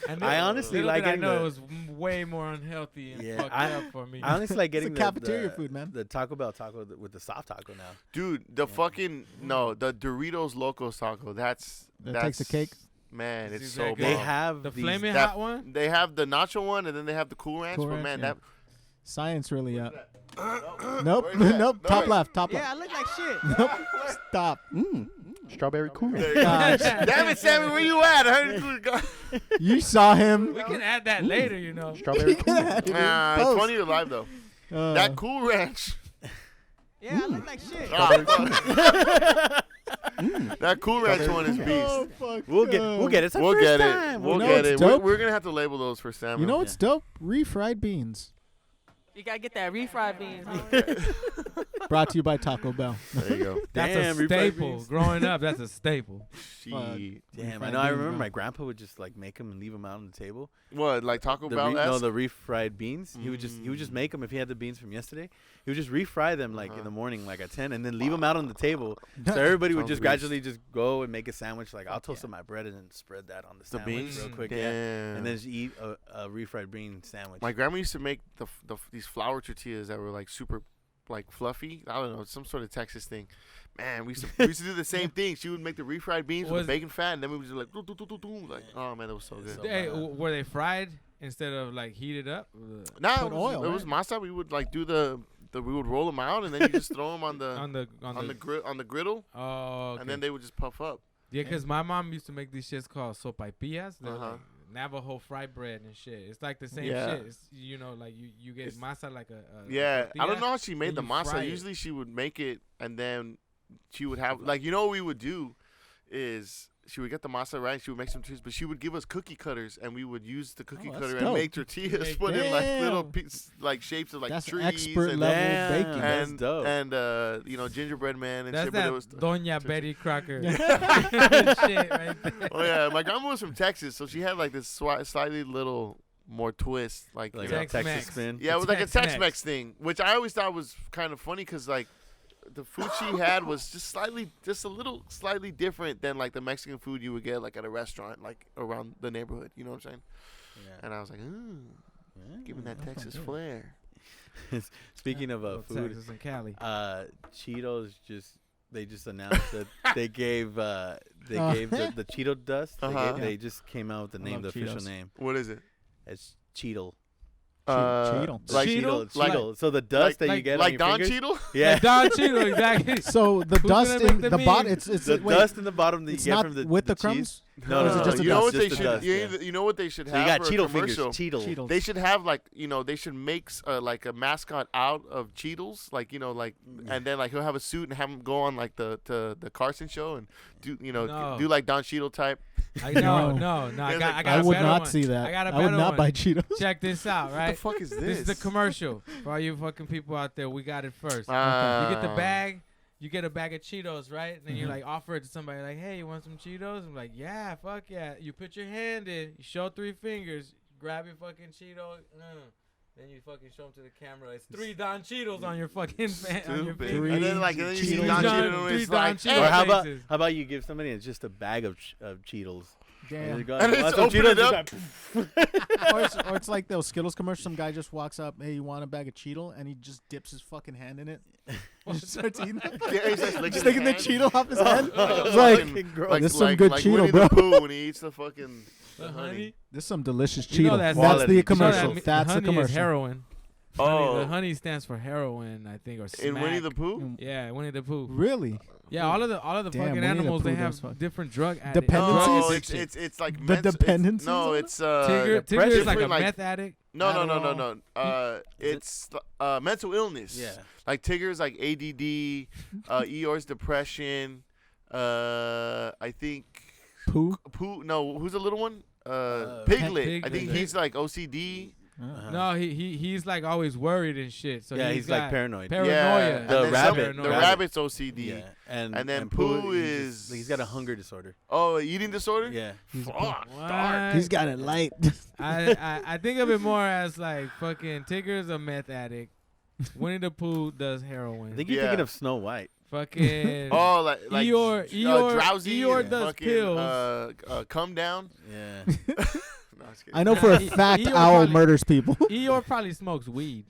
And I little- honestly little like did I getting know the- it was way more unhealthy and Yeah, fucked up for me. I honestly like It's getting a cafeteria food, man. The Taco Bell taco with the soft taco now. Dude, the fucking the Doritos Locos taco. That's takes the cake. Man, It's it's so exactly- They bomb. have the these, flaming that- hot one. They have the nacho one, and then they have the Cool Ranch. Cool but Ranch, man, yeah. that Science really Where's Nope, Where's that? nope. No, Top wait. left, top Yeah, left. I look like shit. Nope. Stop. Strawberry cool. There you go. Gosh. Damn it, Sammy, where you at? I heard you got. You saw him. We can add that later, you know. Strawberry cool. Nah, it's funnier live though. That Cool Ranch. Yeah, I look like shit. That Cool Ranch one is beast. Oh, fuck. We'll get it. It's our We'll first get time. it. We'll know get what's it. dope? We're gonna have to label those for Sammy. You know what's dope? Refried beans. You gotta get that refried beans. Huh? Brought to you by Taco Bell. There you go. That's Damn, a refried staple. beans. Growing up, that's a staple. Shit. Damn, I Refried know. I beans, remember bro. my grandpa would just like make them and leave them out on the table. What, like Taco The Bell? no, the refried beans. He would just make them if he had the beans from yesterday. He would just refry them like in the morning, like at 10, and then leave them out on the table. So everybody would Sounds just good. gradually just go and make a sandwich. Like I'll toast up my bread and then spread that on the The sandwich beans? real quick, Damn. yeah, and then just eat a refried bean sandwich. My grandma used to make these flour tortillas that were like super, like fluffy. I don't know, some sort of Texas thing. Man, we used to do the same thing. She would make the refried beans with the bacon fat, and then we would just like, doo, doo, doo, doo, doo. Like, oh man, that was so good. Were they fried instead of like heated up? Nah, Put oil, it was masa. We would like do we would roll them out, and then you just throw them on the griddle. Oh, okay. And then they would just puff up. Yeah, because my mom used to make these shits called sopaipillas. They're Uh-huh. like Navajo fried bread and shit. It's like the same Yeah. shit. It's, you know, like you get masa like a Yeah, I don't tortilla, know how she made and the you fry masa. it. Usually she would make it, and then she would have like, you know what we would do is she would get the masa right. She would make some cheese, but she would give us cookie cutters, and we would use the cookie that's cutter dope. and make tortillas, Make- put in like little Damn. pieces, like shapes of like That's trees expert and level Damn. baking. That's and dope. and you know, gingerbread man and That's shit. But that it was Doña Betty Crocker Yeah. shit right there. oh yeah, my grandma was from Texas, so she had like this slightly little more twist, like, Like you know, a Texas Tex-Mex. spin. yeah, it was like a Tex-Mex. Tex-Mex thing, which I always thought was kind of funny because like the food she had was just a little slightly different than like the Mexican food you would get like at a restaurant like around the neighborhood. You know what I'm saying? Yeah. And I was like, ooh, giving that Texas good. flair. Speaking of food, Texas and Cali. Cheetos they just announced that they gave the Cheeto dust. Uh-huh. They just came out with the I name, the love official Cheetos. name. What is it? It's Cheetle. Cheeto. Like Cheeto? Cheetle. So the dust that you like- get like on Don your fingers, Cheadle? yeah, Like Don Cheeto, exactly. So the Who's dust gonna make in the the bottom, meme? it's the wait, dust in the bottom that you it's get not from the with the cheese. crumbs. No, Or is it just the you know dust? what they Just the should? dust, yeah. You know what they should So have you got for a Cheeto fingers, commercial? Cheetle. They should have like, you know, they should make like a mascot out of Cheetos, like, you know, like, and then like he'll have a suit and have him go on like the Carson show and do, you know, No. do like Don Cheadle type. No. There's I like- got I a would better not one. see that. I got a I would better not one. buy Cheetos. Check this out, What right? the fuck is this? This is the commercial for all you fucking people out there. We got it first. You get the bag. You get a bag of Cheetos, right? And then you like offer it to somebody like, hey, you want some Cheetos? I'm like, yeah, fuck yeah. You put your hand in, you show 3 fingers, grab your fucking Cheeto, then you fucking show them to the camera. It's 3 Don Cheetos on your fucking on your Stupid. finger. And then like, and then you see Cheetos. Don Three Cheadle and it's Don like, Cheadle. Or how about faces. you give somebody it's just a bag of Cheetos. Damn. You go, And "You it's want some open it Cheetos?" up. It's like, or it's like those Skittles commercials. Some guy just walks up, hey, you want a bag of Cheeto? And he just dips his fucking hand in it. And just starts eating it. yeah, he's just Just taking the Cheeto off his hand. It's like, fucking gross. like, This is some good like Cheeto, Winnie bro. the Pooh when he eats the fucking The honey. This is some delicious You know Cheeto. that's That's quality. the commercial. You know That's the honey commercial. Is heroin. Oh. The honey stands for heroin, I think, or smack. in Winnie the Pooh. Yeah, Winnie the Pooh. Really? Yeah, all of the Damn, fucking Winnie the animals they Pooh have does fuck. different drug Dependencies? No, drug it's addiction. it's like The meth- it's- dependencies No, on it? it's Tigger is like a different, like- meth addict. No. It's mental illness. Yeah. Like Tigger's like ADD, Eeyore's depression. I think Pooh? Pooh. No, who's the little one? Piglet. Piglet. I think he's like OCD. Uh-huh. No, he's like always worried and shit. So Yeah, he's like got paranoid. Paranoia. Yeah, The and then rabbit. The Paranoia. rabbit's OCD. Yeah, and then Pooh Pooh is- he's got a hunger disorder. Oh, eating disorder. Yeah, Fuck. What? He's got it light. I think of it more as like fucking Tigger's a meth addict. Winnie the Pooh does I heroin. think you're Yeah. thinking of Snow White. Fucking Oh, like Eeyore drowsy. Eeyore and does fucking, pills. Come down. Yeah, No, I'm just kidding. I know for a He- fact Eeyore Owl probably- murders people. Eeyore probably smokes weed.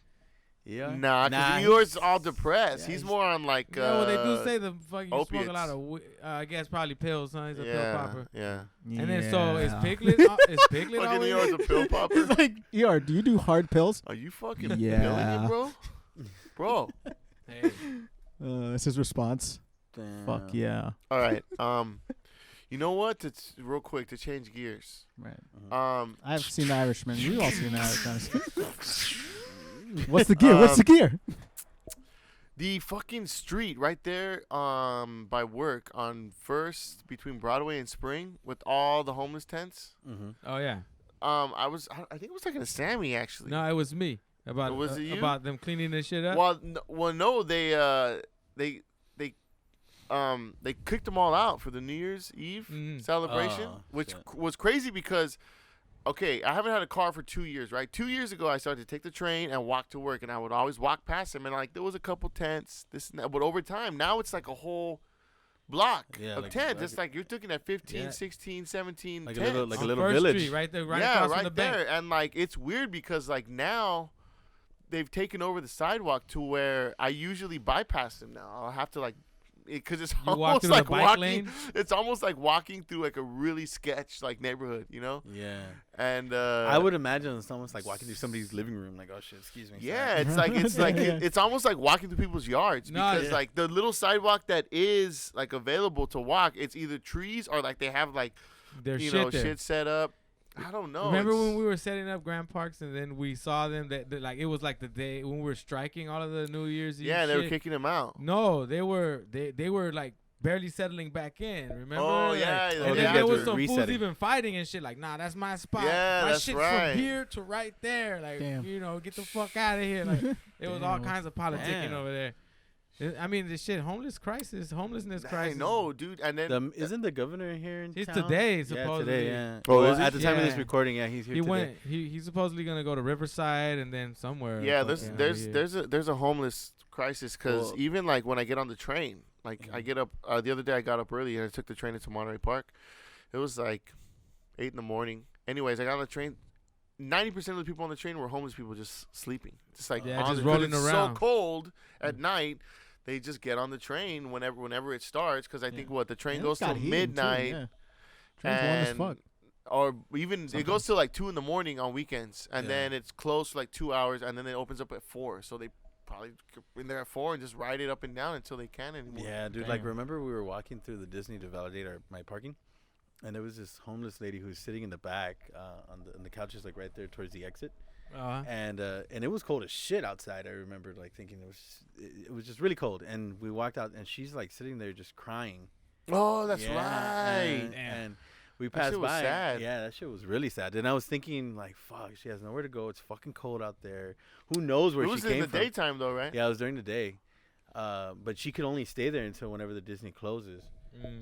yeah. Nah, because Nah, Eeyore's all depressed. yeah, he's he's- more on like. Yeah, well, they do say the fucking you smoke opiates. a lot of. I guess probably pills. Huh? He's a pill Yeah, popper. yeah. And then so is Yeah. Piglet? Is Piglet Fucking always? Eeyore's a pill popper. It's like, Eeyore, do you do hard pills? Are you fucking pilling Yeah. it, bro? Bro. Hey, That's his response. Damn. Fuck yeah. All right. You know what? Real quick to change gears. Right. Um, I've seen The Irishman. We've all seen The Irishman. What's the gear? What's the gear? the fucking street right there, by work on First between Broadway and Spring with all the homeless tents. Mm-hmm. oh yeah. I think it was talking to Sammy actually. No, it was me. About Was it you? About them cleaning this shit up? Well, no, they kicked them all out for the New Year's Eve celebration, which was crazy because, okay, I haven't had a car for 2 years, right? 2 years ago, I started to take the train and walk to work, and I would always walk past them, and like there was a couple tents, this and that, but over time, now it's like a whole block of tents. It's like you're looking at 15, 16, 17 like tents. A little First village. Street, right there, across from the bank. And like it's weird because like now they've taken over the sidewalk to where I usually bypass them now. I'll have to like because it's almost like walking. It's almost like walking through like a really sketch like neighborhood, you know? Yeah. And I would imagine it's almost like walking through somebody's living room. Like, oh shit, excuse me. Yeah, it's like it's almost like walking through people's yards because like the little sidewalk that is like available to walk, it's either trees or like they have like shit set up. I don't know. Remember when we were setting up Grand Parks and then we saw them that like it was like the day when we were striking all of the New Year's Eve. Yeah, they were kicking them out. No, they were like barely settling back in. Remember? Oh yeah, and then there was some fools even fighting and shit. Like, nah, that's my spot. Yeah, my that's shit's right. from here to right there. Like, get the fuck out of here. Like, it was all kinds of politicking over there. I mean, this shit, homelessness crisis. I know, dude. And then isn't the governor here in he's town? today, supposedly. Yeah, today, yeah. Oh, well, at the time of this recording, he's here today. He's supposedly gonna go to Riverside and then somewhere. Yeah, there's a homeless crisis because even like when I get on the train, like I get up the other day, I got up early and I took the train into Monterey Park. It was like 8 a.m. Anyways, I got on the train. 90% of the people on the train were homeless people just sleeping. Just like just rolling it's around. So cold at night. They just get on the train whenever it starts because I think the train goes till midnight. Too, Train's warm as fuck. Or even it goes till like 2 a.m. on weekends, and then it's closed for like 2 hours, and then it opens up at 4. So they probably in there at 4 and just ride it up and down until they can anymore. Yeah, dude. Like remember we were walking through the Disney to validate my parking, and there was this homeless lady who was sitting in the back on the couches like right there towards the exit. And it was cold as shit outside. I remember like thinking it was just really cold. And we walked out, and she's like sitting there just crying. Oh, that's right. And we passed that shit by. Was sad. Yeah, that shit was really sad. And I was thinking like, fuck, she has nowhere to go. It's fucking cold out there. Who knows where she came from? It was in the daytime though, right? Yeah, it was during the day. But she could only stay there until whenever the Disney closes.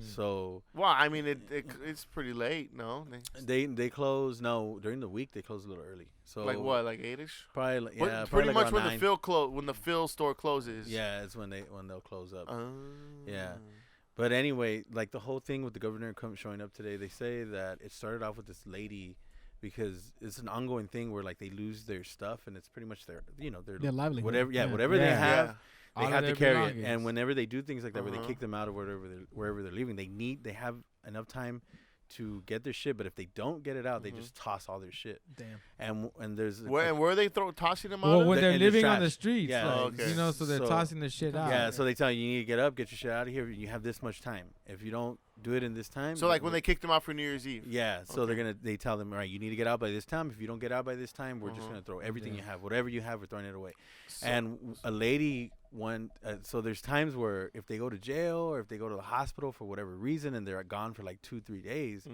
So I mean it's pretty late. No, they close. No, during the week they close a little early. So like what, like 8ish? Probably pretty probably much like when 9. When the Phil store closes. Yeah, it's when they'll close up. Yeah, but anyway, like the whole thing with the governor showing up today, they say that it started off with this lady because it's an ongoing thing where like they lose their stuff and it's pretty much their livelihood. Whatever they have. Yeah. They have to carry it, and whenever they do things like that, where they kick them out of wherever they're leaving, they have enough time to get their shit. But if they don't get it out, they just toss all their shit. Damn. And there's where are they tossing them out? Well, when they're living on the streets, yeah, so they're tossing the shit out. Yeah, so they tell you need to get up, get your shit out of here. You have this much time. If you don't do it in this time, so like when they kick them out for New Year's Eve. Yeah, so they tell them, all right, you need to get out by this time. If you don't get out by this time, we're just gonna throw everything you have, whatever you have, we're throwing it away. And a lady. So there's times where if they go to jail or if they go to the hospital for whatever reason and they're gone for like 2-3 days,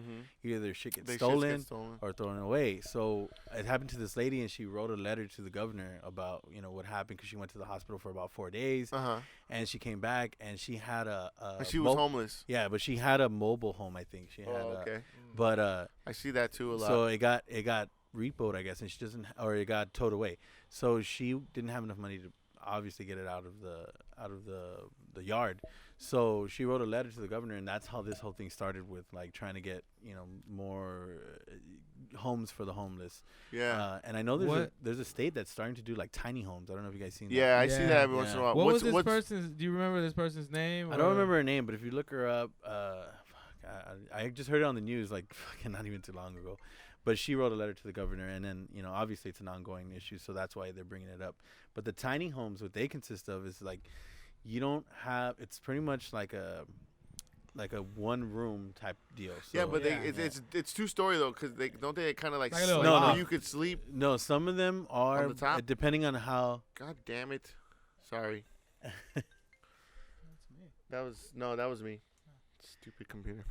either their shit gets stolen or thrown away. So it happened to this lady, and she wrote a letter to the governor about what happened because she went to the hospital for about 4 days, and she came back and she had she was homeless. Yeah, but she had a mobile home, I think. She had. Okay. But I see that too a lot. So it got repoed, I guess, and she doesn't, or it got towed away. So she didn't have enough money to obviously get it out of the yard. So she wrote a letter to the governor, and that's how this whole thing started with like trying to get more homes for the homeless. Yeah. And I know there's a state that's starting to do like tiny homes. I don't know if you guys seen that. Yeah, I see that every once in a while. What was this person's? Do you remember this person's name? I don't remember her name, but if you look her up, I just heard it on the news like fucking not even too long ago. But she wrote a letter to the governor, and then, obviously it's an ongoing issue, so that's why they're bringing it up. But the tiny homes, what they consist of is like, you don't have, it's pretty much like a one room type deal. So, yeah, but it's 2-story though, because they kind of like you could sleep. No, some of them are on the top? Depending on how. God damn it! Sorry. That's me. That was me. Stupid computer.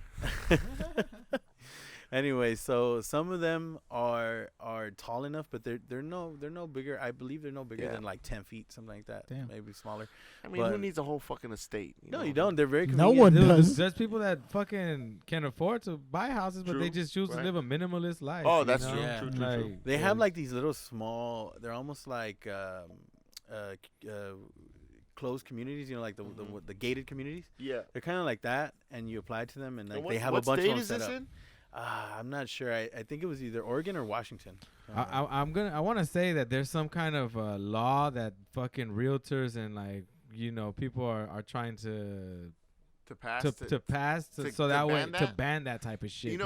Anyway, so some of them are tall enough, but they're no bigger. I believe they're no bigger than like 10 feet, something like that. Damn. Maybe smaller. I mean, who needs a whole fucking estate? No, you don't. They're very No convenient. one does. There's people that fucking can afford to buy houses, but they just choose to live a minimalist life. Oh, that's you true. know? True. Like, They have like these little small. They're almost like closed communities. You know, like the gated communities. Yeah. They're kind of like that, and you apply to them, and like And they have a bunch of them set up. In? I'm not sure. I think it was either Oregon or Washington. I want to say that there's some kind of law that fucking realtors and like people are trying to pass so that way to ban that type of shit.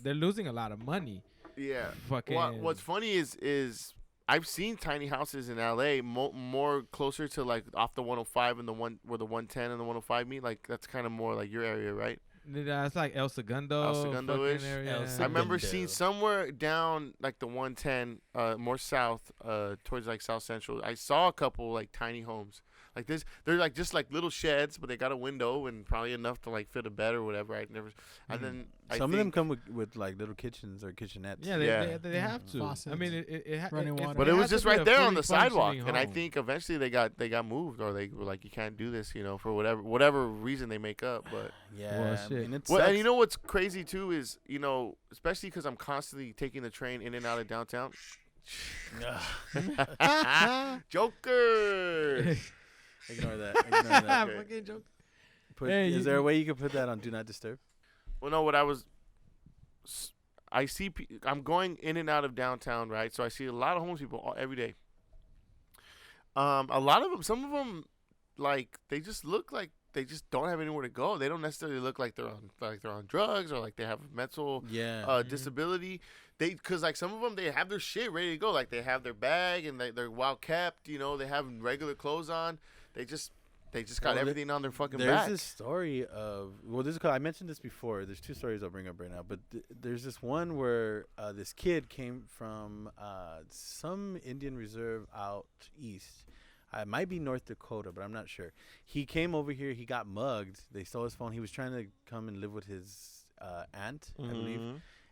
They're losing a lot of money. Yeah. Fucking. What's funny is I've seen tiny houses in LA more closer to like off the 105 and the one where the 110 and the 105 meet. Like that's kind of more like your area, right? It's like El Segundo. El Segundo-ish. I remember seeing somewhere down like the 110, more south, towards like South Central. I saw a couple like tiny homes. Like this, they're like just like little sheds, but they got a window and probably enough to like fit a bed or whatever. And then some of them come with like little kitchens or kitchenettes. Yeah, they have to. Faucets, I mean, running water. But it was just right there on the sidewalk, home. and I think eventually they got moved, or they were like, you can't do this, for whatever reason they make up. But yeah, well, shit. And you know what's crazy too is especially because I'm constantly taking the train in and out of downtown. Joker. Ignore that. Okay. Fucking joke. Is there a way you could put that on Do Not Disturb? Well, no. I'm going in and out of downtown, right? So I see a lot of homeless people every day. A lot of them, some of them, like they just look like they just don't have anywhere to go. They don't necessarily look like they're on drugs or like they have mental disability. Because like some of them, they have their shit ready to go. Like they have their bag and they're well kept. They have regular clothes on. They just got everything on their fucking back. There's this story of I mentioned this before. There's two stories I'll bring up right now, but there's this one where this kid came from some Indian reserve out east. It might be North Dakota, but I'm not sure. He came over here. He got mugged. They stole his phone. He was trying to come and live with his aunt, I believe,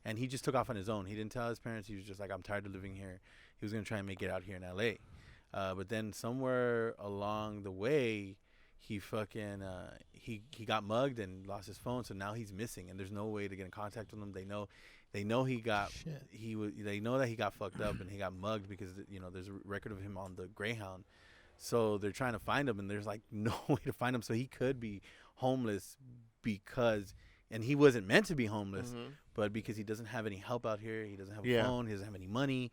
and he just took off on his own. He didn't tell his parents. He was just like, I'm tired of living here. He was gonna try and make it out here in L.A. But then somewhere along the way, he fucking he got mugged and lost his phone. So now he's missing, and there's no way to get in contact with him. They know he got they know that he got fucked up and he got mugged because there's a record of him on the Greyhound. So they're trying to find him, and there's like no way to find him. So he could be homeless and he wasn't meant to be homeless, but because he doesn't have any help out here, he doesn't have a phone, he doesn't have any money,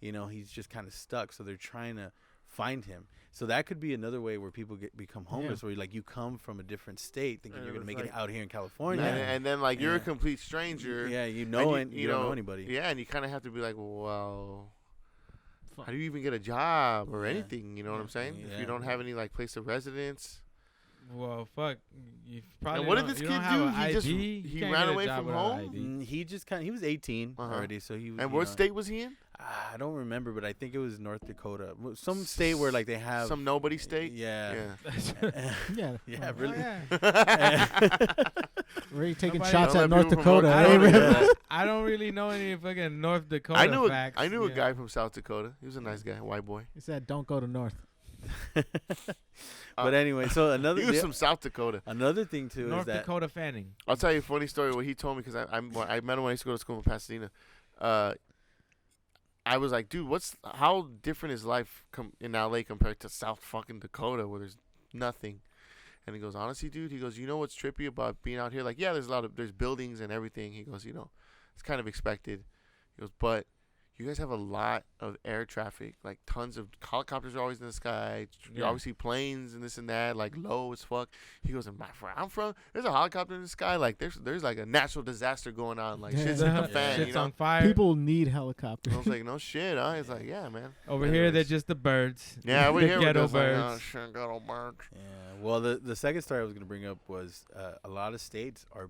he's just kind of stuck. So they're trying to find him. So that could be another way where people become homeless, where like you come from a different state thinking you're gonna make it out here in California, and then like you're a complete stranger. Yeah, you don't know anybody. Yeah, and you kind of have to be like, well, how do you even get a job or anything? You know what I'm saying? Yeah. If you don't have any like place of residence. Well, fuck. You probably and what did this kid do? He ran away from home. He was 18 already, so he was. And what state was he in? I don't remember, but I think it was North Dakota, some state where like they have some nobody state. Yeah. Really. Where are you taking shots at North Dakota? I don't really know any fucking North Dakota facts. I knew a guy from South Dakota. He was a nice guy, white boy. He said, "Don't go to North." But anyway, so he was from South Dakota. Another thing too North is that Dakota Fanning. I'll tell you a funny story. What he told me, because I met him when I used to go to school in Pasadena. I was like, dude, how different is life in LA compared to South fucking Dakota where there's nothing? And he goes, honestly, dude, he goes, you know what's trippy about being out here? Like, yeah, there's buildings and everything. He goes, it's kind of expected. He goes, but you guys have a lot of air traffic, like tons of helicopters are always in the sky. You obviously planes and this and that, like low as fuck. He goes, where I'm from, there's a helicopter in the sky. Like there's like a natural disaster going on. Like shit's in the fan. Shit's on fire. People need helicopters. I was like, no shit, huh? He's like, yeah, man. Over here, they're just the birds. Yeah, over here, ghetto birds. Like, oh, shit, ghetto birds. Yeah. Well, the second story I was gonna bring up was a lot of states are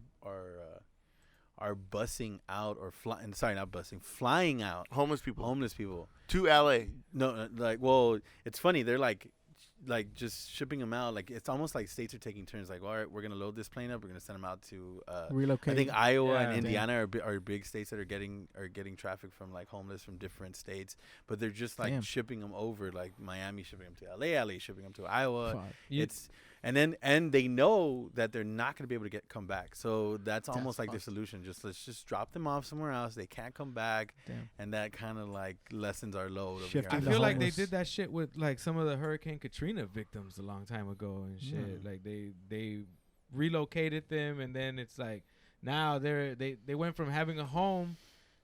bussing out or flying out homeless people to LA. No, like, well, it's funny. They're like like just shipping them out. Like it's almost like states are taking turns. Like, all right, we're gonna load this plane up. We're gonna send them out to relocate. I think Iowa and Indiana are big states that are getting traffic from like homeless from different states. But they're just like shipping them over. Like Miami shipping them to LA shipping them to Iowa. And they know that they're not going to be able to come back. So that's almost like the solution. Let's just drop them off somewhere else. They can't come back. And that kind of like lessens our load. I feel like they did that shit with like some of the Hurricane Katrina victims a long time ago and shit. Like they relocated them, and then it's like now they went from having a home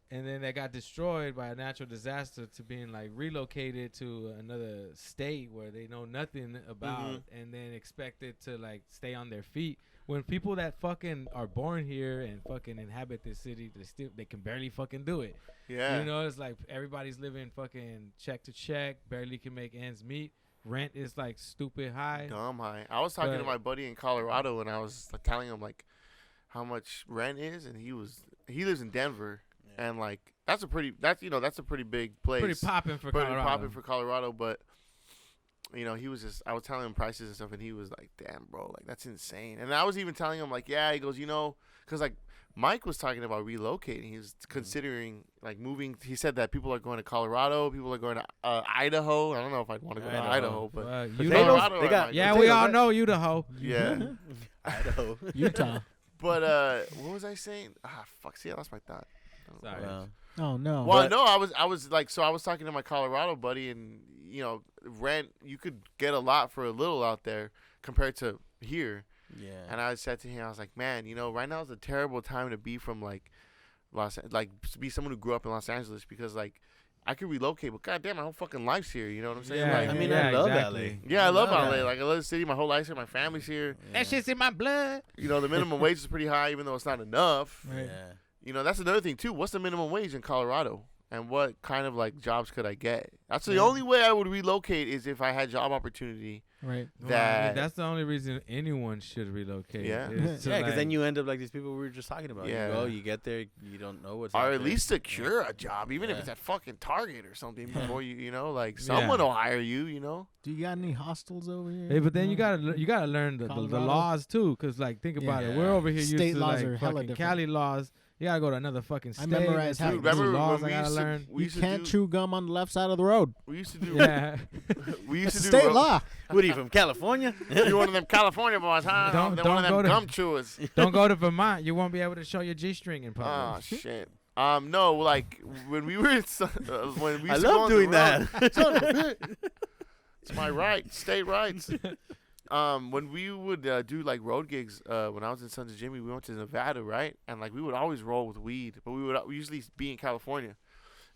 and then they got destroyed by a natural disaster to being like relocated to another state where they know nothing about and then expected to like stay on their feet. When people that fucking are born here and fucking inhabit this city, they can barely fucking do it. Yeah. You know, it's like everybody's living fucking check to check, barely can make ends meet. Rent is like stupid high. Dumb high. I was talking to my buddy in Colorado and I was like, telling him like how much rent is, and he lives in Denver. And like that's a pretty big place. Pretty popping for Colorado. But you know, I was telling him prices and stuff, and he was like, "Damn, bro, like that's insane." And I was even telling him like, "Yeah," he goes, "You know, because like Mike was talking about relocating. He was considering like moving. He said that people are going to Colorado, people are going to Idaho. I don't know if I'd want to go to Idaho, but Colorado. We all know Idaho. Yeah, Idaho, Utah. But what was I saying? Fuck. See, I lost my thought. Sorry. Oh no. Well, no, I was talking to my Colorado buddy, and you know, rent, you could get a lot for a little out there compared to here. Yeah. And I said to him, I was like, man, you know, right now is a terrible time to be from like be someone who grew up in Los Angeles, because like I could relocate, but goddamn, my whole fucking life's here. You know what I'm saying? Yeah, like, I mean, I love LA. Yeah, I love LA. Like I love the city. My whole life's here. My family's here. Yeah. That shit's in my blood. You know, the minimum wage is pretty high, even though it's not enough. Right. Yeah. You know, that's another thing too. What's the minimum wage in Colorado? And what kind of like jobs could I get? That's the only way I would relocate, is if I had job opportunity. Right. That's the only reason anyone should relocate. Yeah. Because then you end up like these people we were just talking about. Yeah. You go, you get there, you don't know what's Or at least secure a job, even if it's at fucking Target or something, before you know, like someone will hire you, you know? Do you got any hostels over here? Hey, but then you gotta learn the laws too, because like think about it. We're over here used State to laws like are hella fucking different. Cali laws. You gotta go to another fucking state. I memorized how laws I gotta learn. You can't chew gum on the left side of the road. We used to do. Yeah. We used to do state law. What are you, from California? You're one of them California boys, huh? Don't one of them go to- gum chewers. Don't go to Vermont. You won't be able to show your G-string in Oh public. shit. No, like when we were when we used I to go love on doing the road, that. It's my right, state rights. When we would do like road gigs, when I was in Sons of Jimmy, we went to Nevada, right? And like we would always roll with weed, but we usually be in California.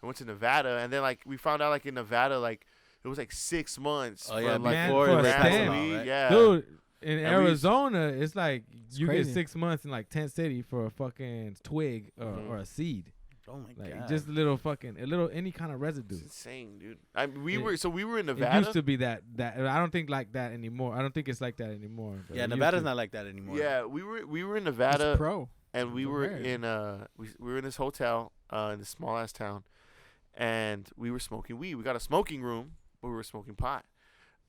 I went to Nevada, and then like we found out like in Nevada, like it was like 6 months. Oh yeah, like man, before for it a was stamp. weed, weed, yeah. Dude, in And Arizona, it's like you crazy. get 6 months in like Tent City for a fucking twig or a seed. Oh my Like god. just any kind of residue. It's insane, dude. We were in It Nevada. used to be that. I don't think like that anymore. I don't think it's like that anymore. But Yeah, it Nevada's used to. not like that anymore. Yeah, we were in It's Nevada, pro. and we Go were ahead. in we were in this hotel in this small ass town, and we were smoking weed. We got a smoking room, but we were smoking pot,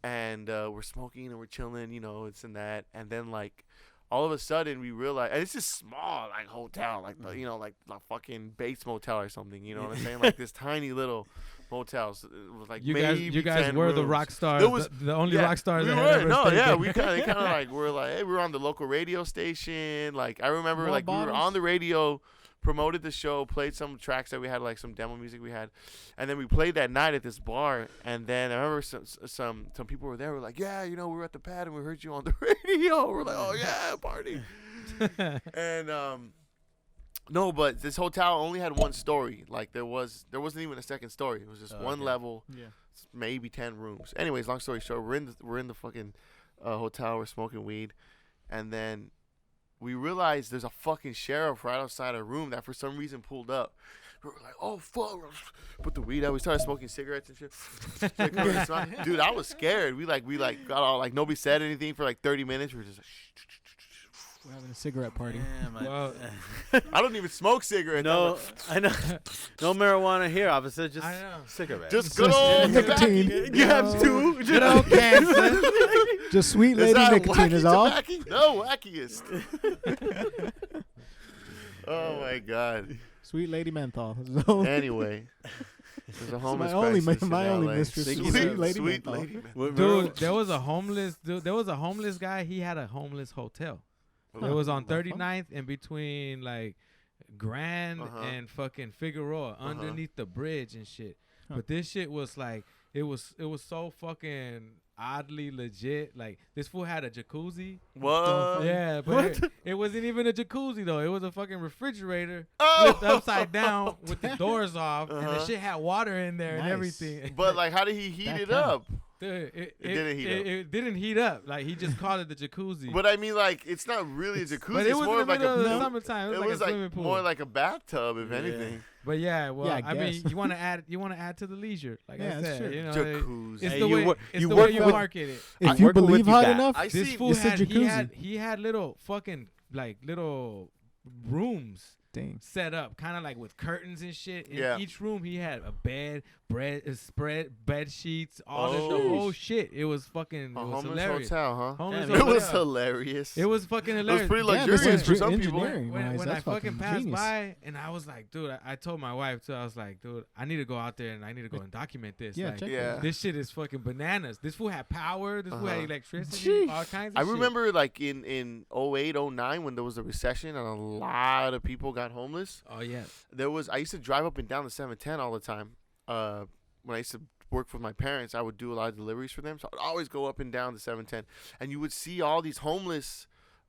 and we're smoking and we're chilling, you know, it's in that, and then like all of a sudden we realized, and it's this small like hotel, like you know, like fucking Bates Motel or something, you know what I'm saying, like this tiny little motel. So it was like You maybe guys 10 were the rooms. rock stars. There was- the only rock stars. We that were. had ever No, stayed yeah, there. we kind of like we're like, hey, we were on the local radio station. Like I remember, More like we were bottles? on the radio, promoted the show, played some tracks that we had, like some demo music we had, and then we played that night at this bar. And then I remember some people were there. Were like, yeah, you know, we were at the pad and we heard you on the radio. We're like, oh yeah, party. And no, but this hotel only had one story. Like there wasn't even a second story. It was just one level. Yeah. Maybe 10 rooms. Anyways, long story short, we're in the fucking hotel. We're smoking weed, and then we realized there's a fucking sheriff right outside our room that for some reason pulled up. We were like, oh fuck! Put the weed out. We started smoking cigarettes and shit. Dude, I was scared. We got all like nobody said anything for like 30 minutes. We were just like, We're having a cigarette party. Well, I don't even smoke cigarettes. No, I know. No marijuana here, officer. Just cigarettes. Just good old nicotine. nicotine. You have two. good old cancer. Just sweet lady nicotine is all. No, wackiest. Oh my God. Sweet lady menthol. So Anyway, there's a homeless my only LA. mistress. Sweet Lady lady menthol. menthol. Dude, there was a homeless guy. He had a homeless hotel. It was on 39th in between like Grand and fucking Figueroa underneath the bridge and shit. But this shit was like it was so fucking oddly legit. Like this fool had a jacuzzi. What? Yeah, but it wasn't even a jacuzzi though. It was a fucking refrigerator Oh! flipped upside down with the doors off, and the shit had water in there and everything. But like, how did he heat it up? Dude, It didn't heat up. Like he just called it the jacuzzi. But I mean, like, it's not really a jacuzzi. But it it's was more in the like middle of the a summertime. It was like a swimming pool. more like a bathtub, if anything. But yeah, well, Yeah, I mean, you want to add to the leisure, like Yeah, I that's said, true. you know, Jacuzzi. it's Hey, the you way work- it's you the work way you with- market it. If you working with believe you, hard Gat. enough, I This see. fool it's a had jacuzzi. he had little fucking like little rooms Dang. set up, kind of like with curtains and shit. In Yeah. each room, he had a bed, spread, bed sheets, all Oh. the whole shit. It was fucking. A It was homeless hilarious. hotel, huh? Homeless Yeah, It was hotel. hilarious. It was fucking It hilarious. was pretty Yeah, this luxurious is for some people. engineering. when wise, I that's fucking passed genius. by, and I was like, dude, I told my wife too. I was like, dude, I need to go out there and I need to go and document this. Yeah, like, check Yeah. this shit is fucking bananas. This fool had power. This fool had electricity. Sheesh. All kinds of I shit. remember like in 08, 09 when there was a recession and a lot of people got homeless. Oh yeah. I used to drive up and down the 710 all the time. When I used to work with my parents, I would do a lot of deliveries for them. So I would always go up and down the 710. And you would see all these homeless,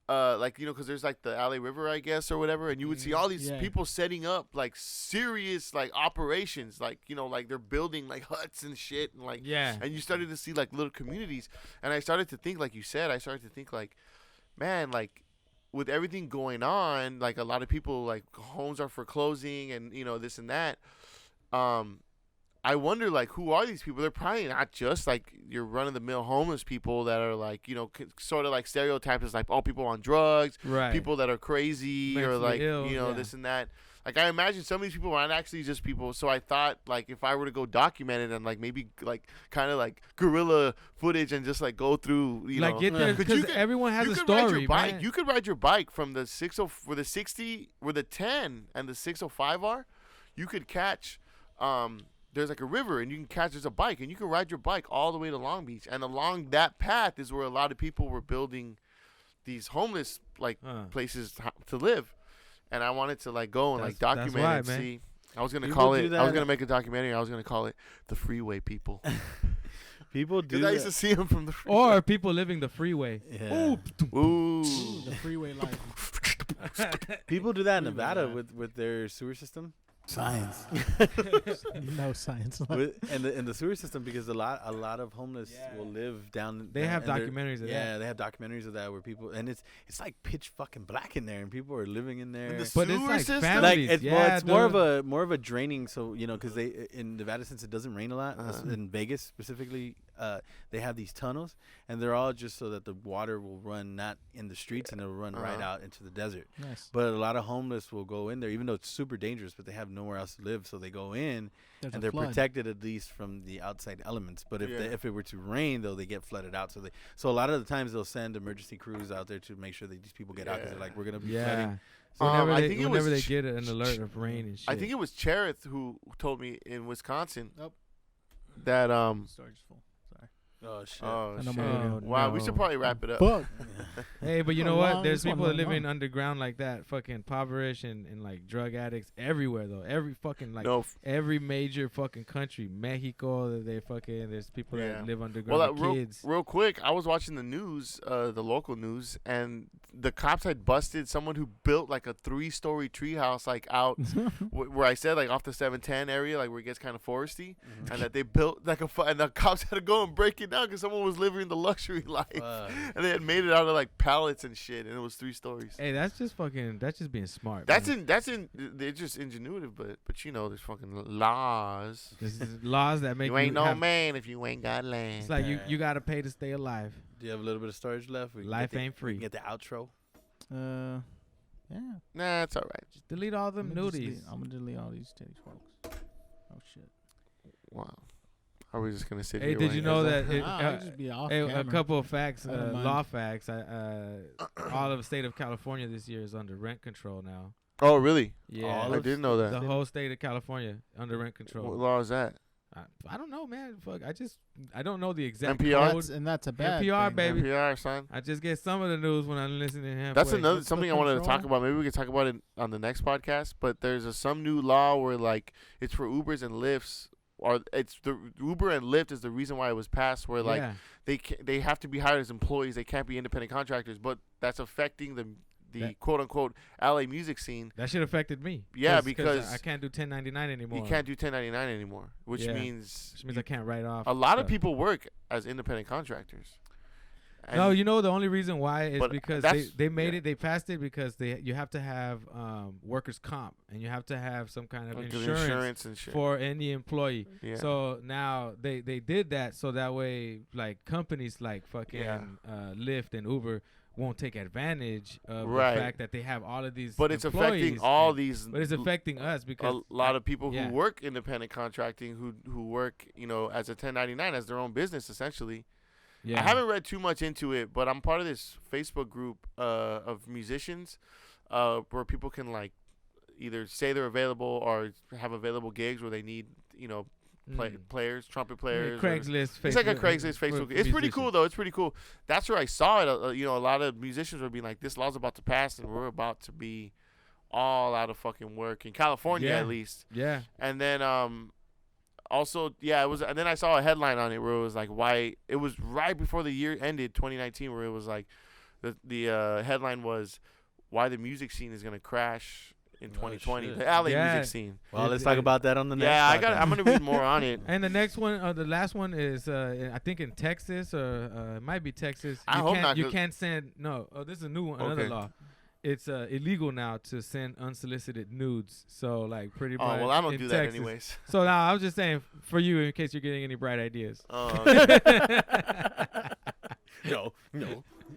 like, you know, because there's like the LA River, I guess, or whatever. And you would see all these people setting up like serious like operations. Like, you know, like they're building like huts and shit. And like, and you started to see like little communities. And I started to think, like you said, like, man, like, with everything going on, like a lot of people, like homes are foreclosing and, you know, this and that. I wonder, like, who are these people? They're probably not just like your run-of-the-mill homeless people that are like, you know, sort of like stereotyped as like all people on drugs, Right. people that are crazy or Mentally like, ill, you know, yeah. this and that. Like, I imagine some of these people aren't actually just people. So I thought, like, if I were to go document it and like maybe like kind of like guerrilla footage and just like go through, you Like know, get there 'cause because everyone has you a could ride story, your bike. man. You could ride your bike from the 60 where the 10 and the 605 are. You could catch. There's like a river and you can catch. There's a bike and you can ride your bike all the way to Long Beach. And along that path is where a lot of people were building these homeless like places to live. And I wanted to like go and like document it and see. I was gonna call it. I was gonna make a documentary. I was gonna call it "The Freeway People." People do. Because I used to see them from the freeway. Or people living the freeway. Yeah. Ooh. The freeway life. People do that in Nevada with their sewer system. Science. No science. In the sewer system, because a lot of homeless will live down. They have and they're- documentaries of that. Yeah, they have documentaries of that where people, and it's like pitch fucking black in there, and people are living in there. the But it's sewer like system? Like families. it's, yeah, it's more of a draining. So you know, because they in Nevada, since it doesn't rain a lot, in Vegas specifically, they have these tunnels, and they're all just so that the water will run not in the streets and it'll run right out into the desert. Nice. But a lot of homeless will go in there, even though it's super dangerous, but they have nowhere else to live, so they go in There's and a they're flood. protected at least from the outside elements. But if it were to rain, though, they get flooded out. So a lot of the times they'll send emergency crews out there to make sure that these people get out because they're like, we're gonna be flooding. So whenever, I they, think it whenever was they get an alert of rain and shit. I think it was Cherith who told me in Wisconsin Nope. that Storage is full. Sorry. Oh shit! Oh I know shit! my radio. Wow, we should probably wrap it up. Fuck. Hey, but you Oh, know long, what? There's this one people went living long. underground like that, fucking impoverished and like drug addicts everywhere though. Every fucking like No, every major fucking country, Mexico, they fucking there's people that live underground well, with kids. real quick, I was watching the news, the local news, and the cops had busted someone who built like a 3-story treehouse like out where I said like off the 710 area, like where it gets kind of foresty, and that they built like and the cops had to go and break it down because someone was living the luxury life, and they had made it out of like pallets and shit, and it was 3 stories. Hey, that's just being smart. They're just ingenuitive, but you know, there's fucking laws. This is laws that make You ain't no have, man if you ain't got land. It's like you gotta pay to stay alive. Do you have a little bit of storage left? Life ain't free. We can get the outro. Yeah. Nah, it's all right. Just delete all them nudies. I'm gonna delete all these titties, folks. Oh shit. Wow. Are we just gonna sit Hey, here? did you know that? Just be off A camera. couple of facts, I don't mind. law facts. All of the state of California this year is under rent control now. Oh, really? Yeah, I didn't know that. the whole state of California under rent control. What law is that? I don't know, man. Fuck, I don't know the exact NPR? code. And that's a bad NPR, thing. baby. NPR, son. I just get some of the news when I'm listening to him. That's another What's something the I wanted to control? talk about. Maybe we could talk about it on the next podcast. But there's some new law where like it's for Ubers and Lyfts, or it's the Uber and Lyft is the reason why it was passed. Where like they have to be hired as employees. They can't be independent contractors. But that's affecting the quote unquote LA music scene. That shit affected me. Yeah, Cause because I can't do 1099 anymore. You can't do 1099 anymore, which means I can't write off. A lot of people work as independent contractors. No, you know the only reason why is But because they made it. They passed it because you have to have workers' comp and you have to have some kind of Like insurance and shit. for any employee. Yeah. So now they did that so that way like companies like fucking Lyft and Uber won't take advantage of the fact that they have all of these. But it's affecting all these. But it's affecting us because a lot of people who work independent contracting who work as a 1099 as their own business essentially. Yeah. I haven't read too much into it, but I'm part of this Facebook group of musicians where people can like either say they're available or have available gigs where they need players, trumpet players. Craigslist. It's like a Craigslist Facebook. It's pretty cool though. It's pretty cool. That's where I saw it. A lot of musicians were being like, "This law's about to pass, and we're about to be all out of fucking work in California at least." Yeah. And then also, it was. And then I saw a headline on it where it was like, "Why?" It was right before the year ended, 2019, where it was like, the headline was, "Why the music scene is gonna crash." In 2020, the LA music scene. Well, let's talk about that on the next. Yeah, I'm gonna read more on it. And the next one, the last one is, I think in Texas or it might be Texas. I hope not. You can't send this is a new one, another law. It's illegal now to send unsolicited nudes. So like pretty much. Oh well, I don't do that Texas. anyways. So now I was just saying for you in case you're getting any bright ideas. Oh. No.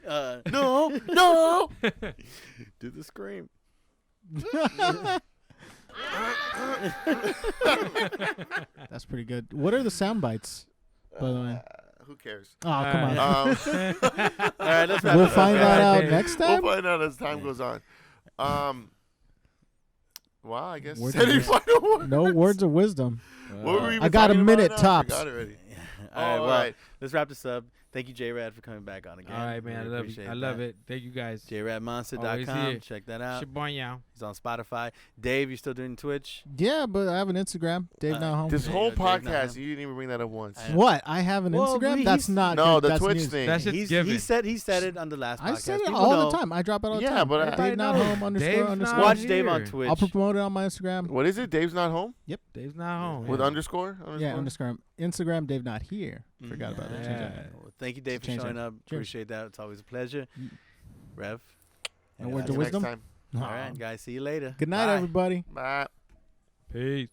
No. Do the scream. That's pretty good. What are the sound bites, by the way? Who cares? Oh, come on. All right, let's We'll find that out next time. We'll find out as time goes on. Well, I guess. Any final words? No words of wisdom. What were we I got a minute tops. tops. All right, let's wrap this up. Thank you, Jrat, for coming back on again. All right, man. I love it. Thank you guys. JratMonster.com. Check that out. He's on Spotify. Dave, you still doing Twitch? Yeah, but I have an Instagram. Dave Not Home. This whole podcast, you didn't even bring that up once. What? I have an Instagram? That's not. No, good. the Twitch news. thing. That's He said it on the last podcast. I said it all the time. I drop it all the time. Yeah, but Dave Not Home __. Watch Dave on Twitch. I'll promote it on my Instagram. What is it? Dave's Not Home? Yep. Dave's Not Home. With underscore? Yeah, underscore. Instagram, Dave Not Here. Forgot about that. Well, thank you, Dave, for showing up. Appreciate that. It's always a pleasure. Rev. And words of wisdom. Next time. All right, guys. See you later. Good night, everybody. Bye. Peace.